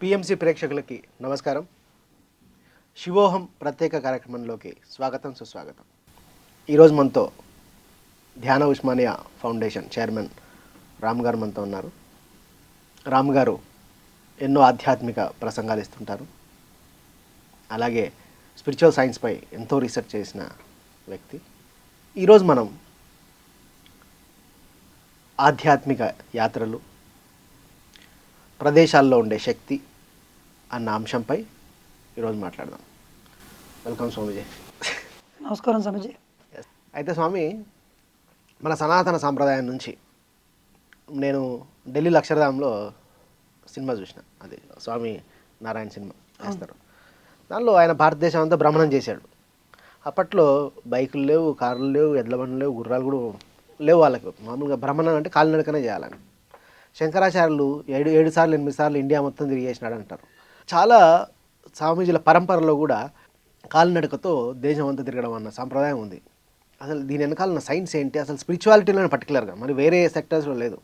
PMC ప్రేక్షకులకి నమస్కారం. శివోహం ప్రత్యేక కార్యక్రమంలోకి స్వాగతం, సుస్వాగతం. ఈరోజు మనతో ధ్యాన ఉస్మానియా ఫౌండేషన్ చైర్మన్ రామ్ గారు మనతో ఉన్నారు. రామ్ గారు ఎన్నో ఆధ్యాత్మిక ప్రసంగాలు ఇస్తుంటారు. అలాగే స్పిరిచువల్ సైన్స్పై ఎంతో రీసెర్చ్ చేసిన వ్యక్తి. ఈరోజు మనం ఆధ్యాత్మిక యాత్రలు, ప్రదేశాల్లో ఉండే శక్తి అన్న అంశంపై ఈరోజు మాట్లాడదాం. వెల్కమ్ స్వామీజీ. నమస్కారం స్వామీజీ. అయితే స్వామి, మన సనాతన సాంప్రదాయం నుంచి నేను ఢిల్లీ అక్షరధాంలో సినిమా చూసిన, అది స్వామి నారాయణ సినిమా వేస్తారు. దానిలో ఆయన భారతదేశం అంతా భ్రమణం చేశాడు. అప్పట్లో బైకులు లేవు, కార్లు లేవు, ఎడ్ల బండ్లు లేవు, గుర్రాలు కూడా లేవు వాళ్ళకి. మామూలుగా భ్రమణం అంటే కాలినడకనే చేయాలని. శంకరాచార్యులు 7 సార్లు 8 సార్లు ఇండియా మొత్తం తిరిగేసినాడు అంటారు. చాలా స్వామీజీల పరంపరలో కూడా కాలినడకతో దేశం అంతా తిరగడం అన్న సాంప్రదాయం ఉంది. అసలు దీని వెనకాలన్న సైన్స్ ఏంటి, అసలు స్పిరిచువాలిటీలోనే పర్టికులర్గా, మరి వేరే సెక్టర్స్లో లేదు,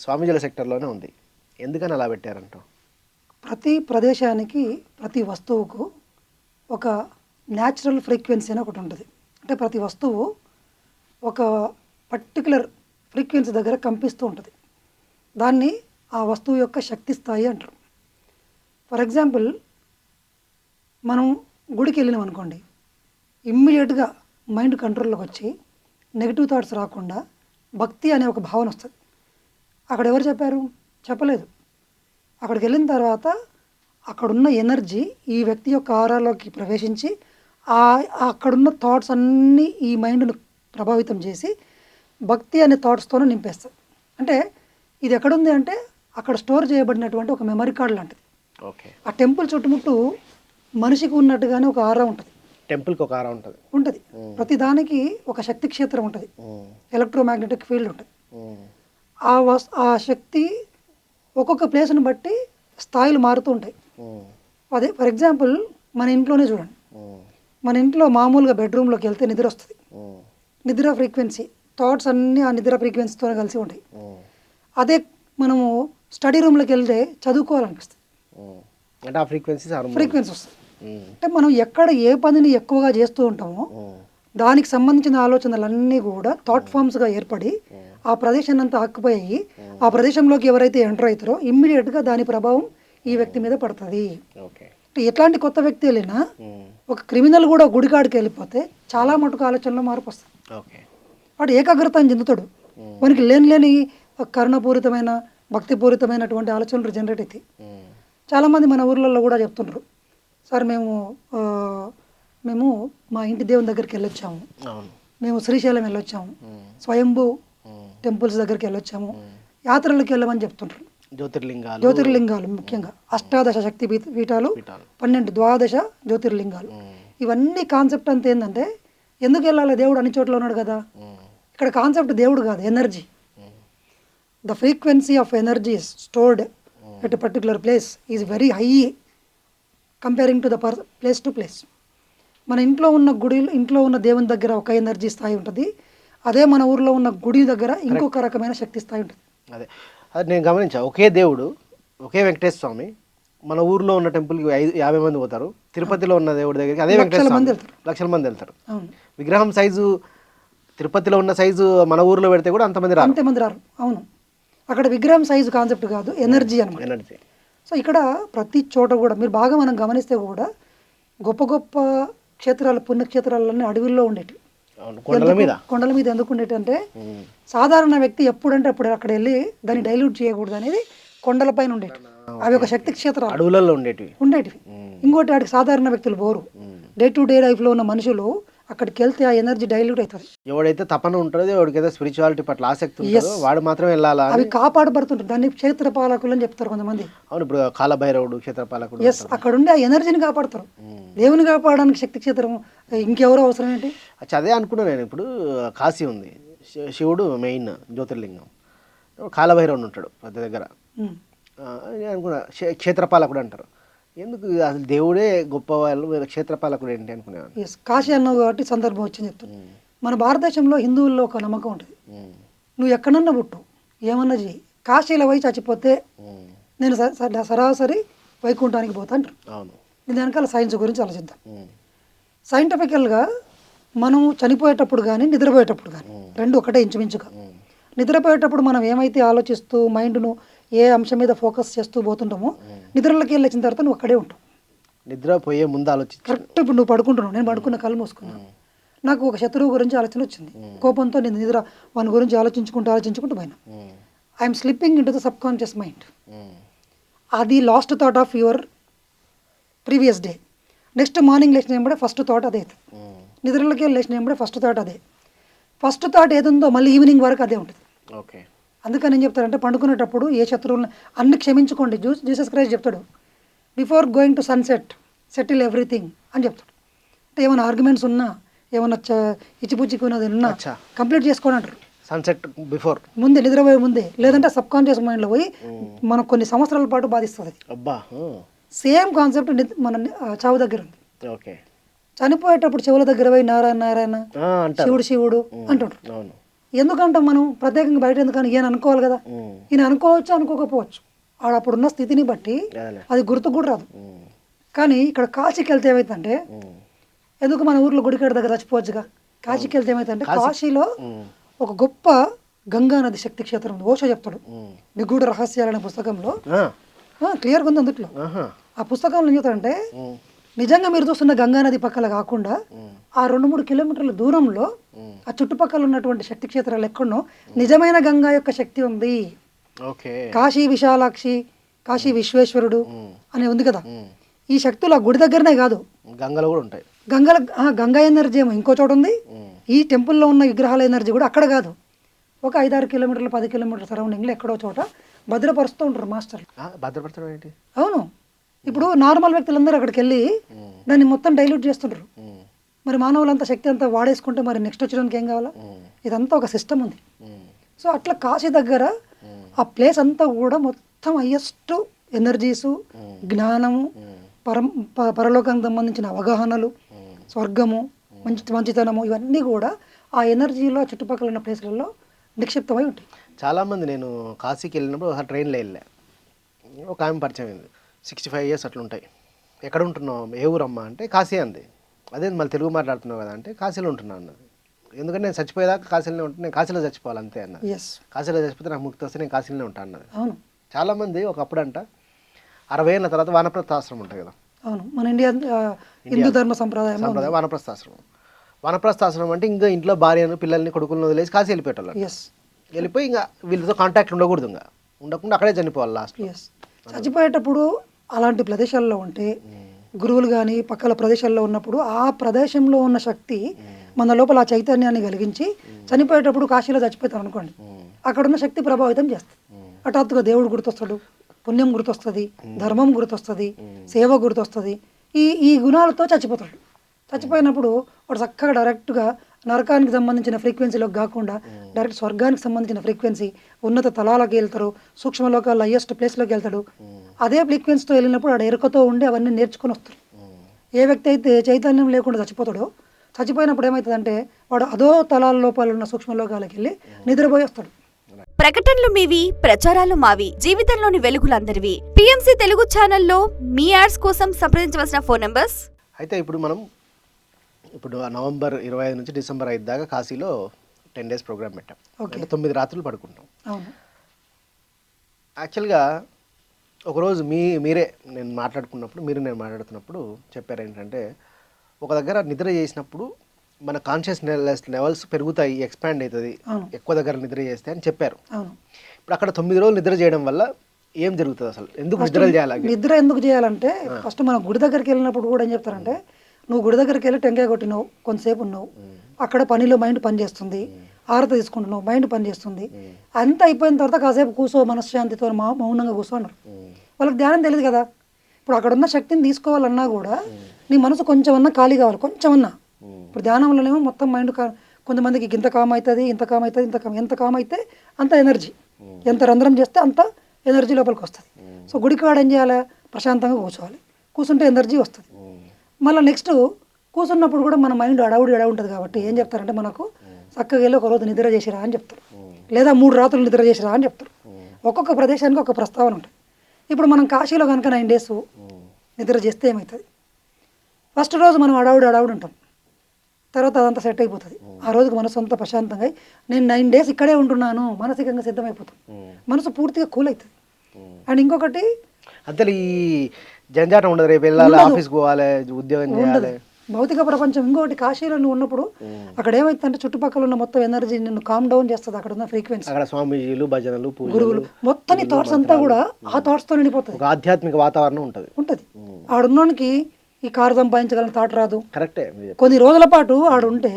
స్వామీజీల సెక్టర్లోనే ఉంది. ఎందుకని అలా పెట్టారంటావు? ప్రతి ప్రదేశానికి, ప్రతి వస్తువుకు ఒక న్యాచురల్ ఫ్రీక్వెన్సీ అని ఒకటి ఉంటుంది. అంటే ప్రతి వస్తువు ఒక పర్టికులర్ ఫ్రీక్వెన్సీ దగ్గర కంపిస్తూ ఉంటుంది. దాన్ని ఆ వస్తువు యొక్క శక్తి స్థాయి అంటారు. ఫర్ ఎగ్జాంపుల్, మనం గుడికి వెళ్ళినాం అనుకోండి, ఇమ్మీడియట్గా మైండ్ కంట్రోల్లోకి వచ్చి నెగిటివ్ థాట్స్ రాకుండా భక్తి అనే ఒక భావన వస్తుంది. అక్కడ ఎవరు చెప్పారు? చెప్పలేదు. అక్కడికి వెళ్ళిన తర్వాత అక్కడున్న ఎనర్జీ ఈ వ్యక్తి యొక్క ఆరాలోకి ప్రవేశించి అక్కడున్న థాట్స్ అన్నీ ఈ మైండ్ను ప్రభావితం చేసి భక్తి అనే థాట్స్తోనే నింపేస్తుంది. అంటే ఇది ఎక్కడుంది అంటే అక్కడ స్టోర్ చేయబడినటువంటి ఒక మెమరీ కార్డ్ లాంటిది. ఓకే. ఆ టెంపుల్ చుట్టుముట్టు మనిషికి ఉన్నట్టుగానే ఒక ఆరా ఉంటుంది. టెంపుల్కి ఒక ఆరా ఉంటుంది. ప్రతి దానికి ఒక శక్తి క్షేత్రం ఉంటుంది, ఎలక్ట్రోమాగ్నెటిక్ ఫీల్డ్ ఉంటుంది. ఆ శక్తి ఒక్కొక్క ప్లేస్ని బట్టి స్థాయిలు మారుతూ ఉంటాయి. అదే ఫర్ ఎగ్జాంపుల్ మన ఇంట్లోనే చూడండి. మన ఇంట్లో మామూలుగా బెడ్రూమ్లోకి వెళ్తే నిద్ర వస్తుంది. నిద్ర ఫ్రీక్వెన్సీ, థాట్స్ అన్నీ ఆ నిద్ర ఫ్రీక్వెన్సీతో కలిసి ఉంటాయి. అదే మనము స్టడీ రూమ్లోకి వెళ్తే చదువుకోవాలనిపిస్తుంది, అంటే ఆ ఫ్రీక్వెన్సీ వస్తుంది. అంటే మనం ఎక్కడ ఏ పనిని ఎక్కువగా చేస్తూ ఉంటామో దానికి సంబంధించిన ఆలోచనలన్నీ కూడా థాట్ ఫామ్స్గా ఏర్పడి ఆ ప్రదేశాన్ని అంతా ఆక్యుపై అయ్యి ఆ ప్రదేశంలోకి ఎవరైతే ఎంటర్ అవుతారో ఇమ్మీడియట్గా దాని ప్రభావం ఈ వ్యక్తి మీద పడుతుంది. ఎట్లాంటి కొత్త వ్యక్తి వెళ్ళినా, ఒక క్రిమినల్ కూడా గుడికాడికి వెళ్ళిపోతే చాలా మటుకు ఆలోచనలో మార్పు వస్తుంది. వాడు ఏకాగ్రతను చెందుతాడు. మనకి లేని కరుణపూరితమైన, భక్తిపూరితమైనటువంటి ఆలోచనలు జనరేట్ అవుతాయి. చాలామంది మన ఊర్లలో కూడా చెప్తుండ్రు, సార్ మేము మా ఇంటి దేవుని దగ్గరికి వెళ్ళొచ్చాము, మేము శ్రీశైలం వెళ్ళొచ్చాము, స్వయంభూ టెంపుల్స్ దగ్గరికి వెళ్ళొచ్చాము, యాత్రలకు వెళ్ళమని చెప్తుంటారు. జ్యోతిర్లింగాలు ముఖ్యంగా అష్టాదశ శక్తి పీఠాలు, 12 జ్యోతిర్లింగాలు. ఇవన్నీ కాన్సెప్ట్ అంతా ఏంటంటే, ఎందుకు వెళ్ళాలి? దేవుడు అన్ని చోట్ల ఉన్నాడు కదా. ఇక్కడ కాన్సెప్ట్ దేవుడు కాదు, energy. The frequency of energy is stored at a particular place is very high comparing to the place to place. మన ఇంట్లో ఉన్న దేవుని దగ్గర ఒక ఎనర్జీ స్థాయి ఉంటుంది. అదే మన ఊర్లో ఉన్న గుడి దగ్గర ఇంకొక రకమైన శక్తి స్థాయి ఉంటుంది. అది నేను గమనించా. ఒకే దేవుడు, ఒకే వెంకటేశ్వర స్వామి మన ఊర్లో ఉన్న టెంపుల్కి 50 మంది పోతారు. తిరుపతిలో ఉన్న దేవుడి దగ్గరికి అదే లక్షల మంది వెళ్తారు. విగ్రహం సైజు తిరుపతిలో ఉన్న సైజు మన ఊర్లో పెడితే కూడా అంతమంది రారు. అవును, అక్కడ విగ్రహం సైజు కాన్సెప్ట్ కాదు, ఎనర్జీ అన్నమాట. సో ఇక్కడ ప్రతి చోట కూడా మీరు బాగా మనం గమనిస్తే కూడా గొప్ప గొప్ప క్షేత్రాలు, పుణ్యక్షేత్రాలన్నీ అడవుల్లో ఉండేటివి. కొండల మీద ఎందుకు ఉండేటి అంటే, సాధారణ వ్యక్తి ఎప్పుడంటే అప్పుడు అక్కడ వెళ్ళి దాన్ని డైల్యూట్ చేయకూడదు అనేది కొండలపైన ఉండేవి. అవి ఒక శక్తి క్షేత్రాలు, అడవులలో ఉండేటివి. ఇంకోటి వాటికి సాధారణ వ్యక్తులు పోరు. డే టు డే లైఫ్లో ఉన్న మనుషులు అక్కడికి వెళ్తే ఆ ఎనర్జీ డైల్యూట్ అవుతుంది. ఎవడైతే తపన ఉంటుందో, ఎవరికైతే స్పిరిచువాలిటీ పట్ల ఆసక్తి ఉంటుందో వాడు మాత్రం వెళ్ళాలా. అవి కాపాడబడుతుంటారు. దాన్ని క్షేత్రపాలకులు అని చెప్తారు కొంతమంది. అవును, ఇప్పుడు కాలభైరవుడు క్షేత్రపాలకుడు. అక్కడ ఉండి ఆ ఎనర్జీని కాపాడతారు. దేవుని కాపాడడానికి శక్తి క్షేత్రం ఇంకెవరో అవసరం ఏంటి? అదే అనుకున్నాను నేను. ఇప్పుడు కాశీ ఉంది, శివుడు మెయిన్ జ్యోతిర్లింగం, కాలభైరవుడు ఉంటాడు పెద్ద దగ్గర. అనుకున్నా క్షేత్రపాలకుడు అంటారు. ఎందుకు అసలు దేవుడే గొప్ప, వాళ్ళు క్షేత్రపాలకుడు ఏంటి అనుకునేవాడు. కాశీ అన్నావు కాబట్టి సందర్భం వచ్చింది చెప్తాను. మన భారతదేశంలో హిందువుల్లో ఒక నమ్మకం ఉంటుంది, నువ్వు ఎక్కడన్నా పుట్టు, ఏమన్నా చెయ్యి, కాశీలో పోయి చచ్చిపోతే నేను సరాసరి వైకుంఠానికి పోతా అంటారు. అవును. దీని వెనకాల సైన్స్ గురించి ఆలోచిద్దాం. ఉమ్. సైంటిఫికల్గా మనం చనిపోయేటప్పుడు కానీ నిద్రపోయేటప్పుడు కానీ రెండు ఒకటే ఇంచుమించుగా. నిద్రపోయేటప్పుడు మనం ఏమైతే ఆలోచిస్తూ మైండ్ను ఏ అంశం మీద ఫోకస్ చేస్తూ పోతుంటామో నిద్రలోకి వెళ్ళొచ్చిన తర్వాత నువ్వు అక్కడే ఉంటావు. నిద్రపోయే ముందు ఆలోచించి కరెక్ట్ ఇప్పుడు నువ్వు పడుకుంటున్నావు, నేను పడుకున్న కళ్ళు మూసుకున్నాను, నాకు ఒక శత్రువు గురించి ఆలోచన వచ్చింది, కోపంతో నేను నిద్ర వాని గురించి ఆలోచించుకుంటూ పోయినా. I'm slipping into the subconscious mind. అది last thought of your previous day. Next morning లేచిన ఏమంటే ఫస్ట్ థాట్ అదే అవుతుంది. నిద్రలోకి వెళ్ళి లేచిన ఏమంటే ఫస్ట్ థాట్ అదే. ఫస్ట్ థాట్ ఏదుందో మళ్ళీ ఈవినింగ్ వరకు అదే ఉంటుంది. ఓకే. అందుకని ఏం చెప్తారంటే పండుకునేటప్పుడు ఏ శత్రువులను అన్ని క్షమించుకోండి. జీసస్ క్రైస్ట్ చెప్తాడు, before going to sunset settle everything అని చెప్తాడు. అంటే ఏమైనా ఆర్గ్యుమెంట్స్ ఉన్నా, ఏమైనా ఇచ్చిపుచ్చికున్నది ఉన్నా కంప్లీట్ చేసుకోండి అంటారు. సన్సెట్ బిఫోర్, ముందే, నిద్రపోయే ముందే. లేదంటే సబ్ కాన్షియస్ మైండ్లో పోయి మనకు కొన్ని సంవత్సరాల పాటు బాధిస్తుంది. అబ్బా. సేమ్ కాన్సెప్ట్ మన చావు దగ్గర ఉంది. ఓకే. చనిపోయేటప్పుడు చెవుల దగ్గర పోయి నారాయణ నారాయణ, శివుడు శివుడు అంటుంటారు. ఎందుకంటే మనం ప్రత్యేకంగా బయట ఎందుకని ఈయన అనుకోవాలి కదా. ఈయన అనుకోవచ్చు, అనుకోకపోవచ్చు. అప్పుడున్న స్థితిని బట్టి అది గుర్తుకు కూడా రాదు. కానీ ఇక్కడ కాశీకి వెళ్తే ఏమైతుందంటే, ఎందుకు మన ఊర్లో గుడికాడ దగ్గర చచ్చిపోవచ్చుగా. కాశీకి వెళ్తే ఏమైతుందంటే, కాశీలో ఒక గొప్ప గంగా నది శక్తి క్షేత్రం ఉంది. ఓషో చెప్తాడు నిగూఢ రహస్యాలు అనే పుస్తకంలో, క్లియర్గా ఉంది అందుట్లో. ఆ పుస్తకంలో ఏం చెప్తాడంటే, నిజంగా మీరు చూస్తున్న గంగా నది పక్కల కాకుండా ఆ 2-3 కిలోమీటర్ల దూరంలో ఆ చుట్టుపక్కల ఉన్నటువంటి శక్తి క్షేత్రాలు ఎక్కడనో నిజమైన గంగా యొక్క శక్తి ఉంది. కాశీ విశాలాక్షి, కాశీ విశ్వేశ్వరుడు అని ఉంది కదా. ఈ శక్తులు ఆ గుడి దగ్గరనే కాదు, గంగలో కూడా ఉంటాయి. గంగా ఎనర్జీ ఏమో ఇంకో చోట ఉంది. ఈ టెంపుల్లో ఉన్న విగ్రహాల ఎనర్జీ కూడా అక్కడ కాదు, ఒక 5-6 కిలోమీటర్లు 10 కిలోమీటర్ల సరౌండింగ్లో ఎక్కడో చోట భద్రపరుస్తూ ఉంటారు మాస్టర్లు. భద్రపరచడం ఏంటి? అవును, ఇప్పుడు నార్మల్ వ్యక్తులందరూ అక్కడికి వెళ్ళి దాన్ని మొత్తం డైల్యూట్ చేస్తుంటారు. మరి మానవులంతా శక్తి అంతా వాడేసుకుంటే మరి నెక్స్ట్ వచ్చడానికి ఏం కావాలా? ఇదంతా ఒక సిస్టమ్ ఉంది. సో అట్లా కాశీ దగ్గర ఆ ప్లేస్ అంతా కూడా మొత్తం హయ్యెస్ట్ ఎనర్జీసు, జ్ఞానము, పరలోకానికి సంబంధించిన అవగాహనలు, స్వర్గము, మంచితనము, ఇవన్నీ కూడా ఆ ఎనర్జీలో చుట్టుపక్కల ఉన్న ప్లేస్లలో నిక్షిప్తమై ఉంటాయి. చాలామంది, నేను కాశీకి వెళ్ళినప్పుడు ఒకసారి ట్రైన్లో వెళ్ళా, ఒక ఆమె పరిచయం అయింది. 65 years అట్లా ఉంటాయి. ఎక్కడ ఉంటున్నావు, ఏ ఊరమ్మా అంటే కాశీ అంది. అదే మళ్ళీ తెలుగు మాట్లాడుతున్నావు కదా అంటే కాశీలో ఉంటున్నాను అన్నది. ఎందుకంటే నేను చచ్చిపోయేదాకా కాశీలోనే ఉంటాను, నేను కాశీలో చచ్చిపోవాలి అంతే అన్నది. కాశీలో చచ్చిపోతే నాకు ముక్తి వస్తే నేను కాశీలోనే ఉంటాను అన్నది. అవును, చాలామంది ఒకప్పుడు అంట 60 ఏళ్ళ తర్వాత వానప్రస్థాశ్రమం ఉంటుంది కదా. అవును, మన ఇండియా హిందూ ధర్మ సంప్రదాయం వానప్రస్థాశ్రమం. వానప్రస్థాశ్రమం అంటే ఇంకా ఇంట్లో భార్యను పిల్లల్ని కొడుకులను వదిలేసి కాశీ వెళ్ళిపోయేటోళ్ళు. వెళ్ళిపోయి ఇంకా వీళ్ళతో కాంటాక్ట్ ఉండకూడదు, ఇంకా ఉండకుండా అక్కడే చనిపోవాలి లాస్ట్. చచ్చిపోయేటప్పుడు అలాంటి ప్రదేశాల్లో ఉంటే, గురువులు కానీ పక్కల ప్రదేశాల్లో ఉన్నప్పుడు ఆ ప్రదేశంలో ఉన్న శక్తి మన లోపల ఆ చైతన్యాన్ని కలిగించి చనిపోయేటప్పుడు కాశీలో చచ్చిపోతారు అనుకోండి, అక్కడున్న శక్తి ప్రభావితం చేస్తుంది. హఠాత్తుగా దేవుడు గుర్తొస్తాడు, పుణ్యం గుర్తొస్తుంది, ధర్మం గుర్తొస్తుంది, సేవ గుర్తొస్తుంది. ఈ గుణాలతో చచ్చిపోతాడు. చచ్చిపోయినప్పుడు వాడు చక్కగా డైరెక్ట్గా నరకానికి సంబంధించిన ఫ్రీక్వెన్సీలోకి కాకుండా డైరెక్ట్ స్వర్గానికి సంబంధించిన ఫ్రీక్వెన్సీ, ఉన్నత తలాలకు వెళ్తారు, సూక్ష్మలోకాల హయ్యెస్ట్ ప్లేస్లోకి వెళ్తాడు. అదే ఫ్రీక్వెన్సీతో వెళ్ళినప్పుడు ఆడ ఎరుకతో ఉండి అవన్నీ నేర్చుకొని వస్తారు. ఏ వ్యక్తి అయితే చైతన్యం లేకుండా చచ్చిపోతాడో, చచ్చిపోయినప్పుడు ఏమవుతుందంటే వాడు అదో తలాల లోపల ఉన్న సూక్ష్మలోకాలకు వెళ్ళి నిద్రపోయి వస్తాడు. ప్రకటనలు మీవి, ప్రచారాలు మావి, జీవితంలోని వెలుగులందరివి. పిఎంసి తెలుగు ఛానల్లో మీ యాడ్స్ కోసం సంప్రదించవలసిన ఫోన్ నంబర్స్. అయితే ఇప్పుడు నవంబర్ 25 నుంచి డిసెంబర్ 5 దాకా కాశీలో 10 days ప్రోగ్రామ్ పెట్టాం. అంటే 9 రాత్రులు పడుకుంటాం. యాక్చువల్గా ఒకరోజు నేను మాట్లాడుతున్నప్పుడు చెప్పారు ఏంటంటే, ఒక దగ్గర నిద్ర చేసినప్పుడు మన కాన్షియస్నెస్ లెవెల్స్ పెరుగుతాయి, ఎక్స్పాండ్ అవుతుంది ఎక్కువ దగ్గర నిద్ర చేస్తే అని చెప్పారు. ఇప్పుడు అక్కడ 9 రోజులు నిద్ర చేయడం వల్ల ఏం జరుగుతుంది అసలు? ఎందుకు నిద్ర ఎందుకు చేయాలంటే, ఫస్ట్ మనం గుడి దగ్గరికి వెళ్ళినప్పుడు కూడా ఏం చెప్తారంటే, నువ్వు గుడి దగ్గరికి వెళ్ళి టెంకాయ కొట్టినావు, కొంతసేపు ఉన్నావు, అక్కడ పనిలో మైండ్ పనిచేస్తుంది, ఆరత తీసుకుంటున్నావు, మైండ్ పనిచేస్తుంది, అంతా అయిపోయిన తర్వాత కాసేపు కూర్చో, మనశ్శాంతితో మౌనంగా కూర్చో అన్నారు. వాళ్ళకి ధ్యానం తెలియదు కదా. ఇప్పుడు అక్కడ ఉన్న శక్తిని తీసుకోవాలన్నా కూడా నీ మనసు కొంచెమన్నా ఖాళీ కావాలి, కొంచెమన్నా. ఇప్పుడు ధ్యానంలోనేమో మొత్తం మైండ్, కొంతమందికి ఇంత కామ్ అవుతుంది, ఇంత కామ్ అవుతుంది, ఎంత కామ్ అయితే అంత ఎనర్జీ, ఎంత రంధ్రం చేస్తే అంత ఎనర్జీ లోపలికి వస్తుంది. సో గుడికాడ ఏం చేయాలి, ప్రశాంతంగా కూర్చోవాలి, కూర్చుంటే ఎనర్జీ వస్తుంది. మళ్ళీ నెక్స్ట్ కూర్చున్నప్పుడు కూడా మన మైండ్ అడవుడి ఉంటుంది కాబట్టి ఏం చెప్తారంటే, మనకు చక్కగా వెళ్ళి ఒక రోజు నిద్ర చేసిరా అని చెప్తారు, లేదా 3 రాత్రులు నిద్ర చేసిరా అని చెప్తారు. ఒక్కొక్క ప్రదేశానికి ఒక ప్రస్తావన ఉంటుంది. ఇప్పుడు మనం కాశీలో కనుక 9 days నిద్ర చేస్తే ఏమవుతుంది? ఫస్ట్ రోజు మనం అడావుడు ఉంటాం, తర్వాత అదంతా సెట్ అయిపోతుంది. ఆ రోజుకి మనసు అంతా ప్రశాంతంగా అయి, నేను 9 days ఇక్కడే ఉంటున్నాను మానసికంగా సిద్ధమైపోతాం, మనసు పూర్తిగా కూల్ అవుతుంది. అండ్ ఇంకొకటి అంతే, ఈ జంజాటం ఉండదు, రేపు వెళ్ళాలి, ఆఫీస్కి పోవాలి, ఉద్యోగం చేయాలి, భౌతిక ప్రపంచం. ఇంకొకటి కాశీలో నువ్వు ఉన్నప్పుడు అక్కడ ఏమైతుందంటే చుట్టుపక్కల ఉన్న మొత్తం ఎనర్జీ నిన్ను కామ్ డౌన్ చేస్తుంది. అక్కడ ఉన్న ఫ్రీక్వెన్సీ, అక్కడ స్వామీజీలు, భజనలు, గురువులు, మొత్తం థాట్స్ అంతా కూడా ఆ థాట్స్తో నిండిపోతుంది. ఒక ఆధ్యాత్మిక వాతావరణం ఉంటుంది. ఆడున్నోనికి ఈ కారు సంపాదించగలని థాట్ రాదు. కరెక్టే. కొన్ని రోజుల పాటు ఆడుంటే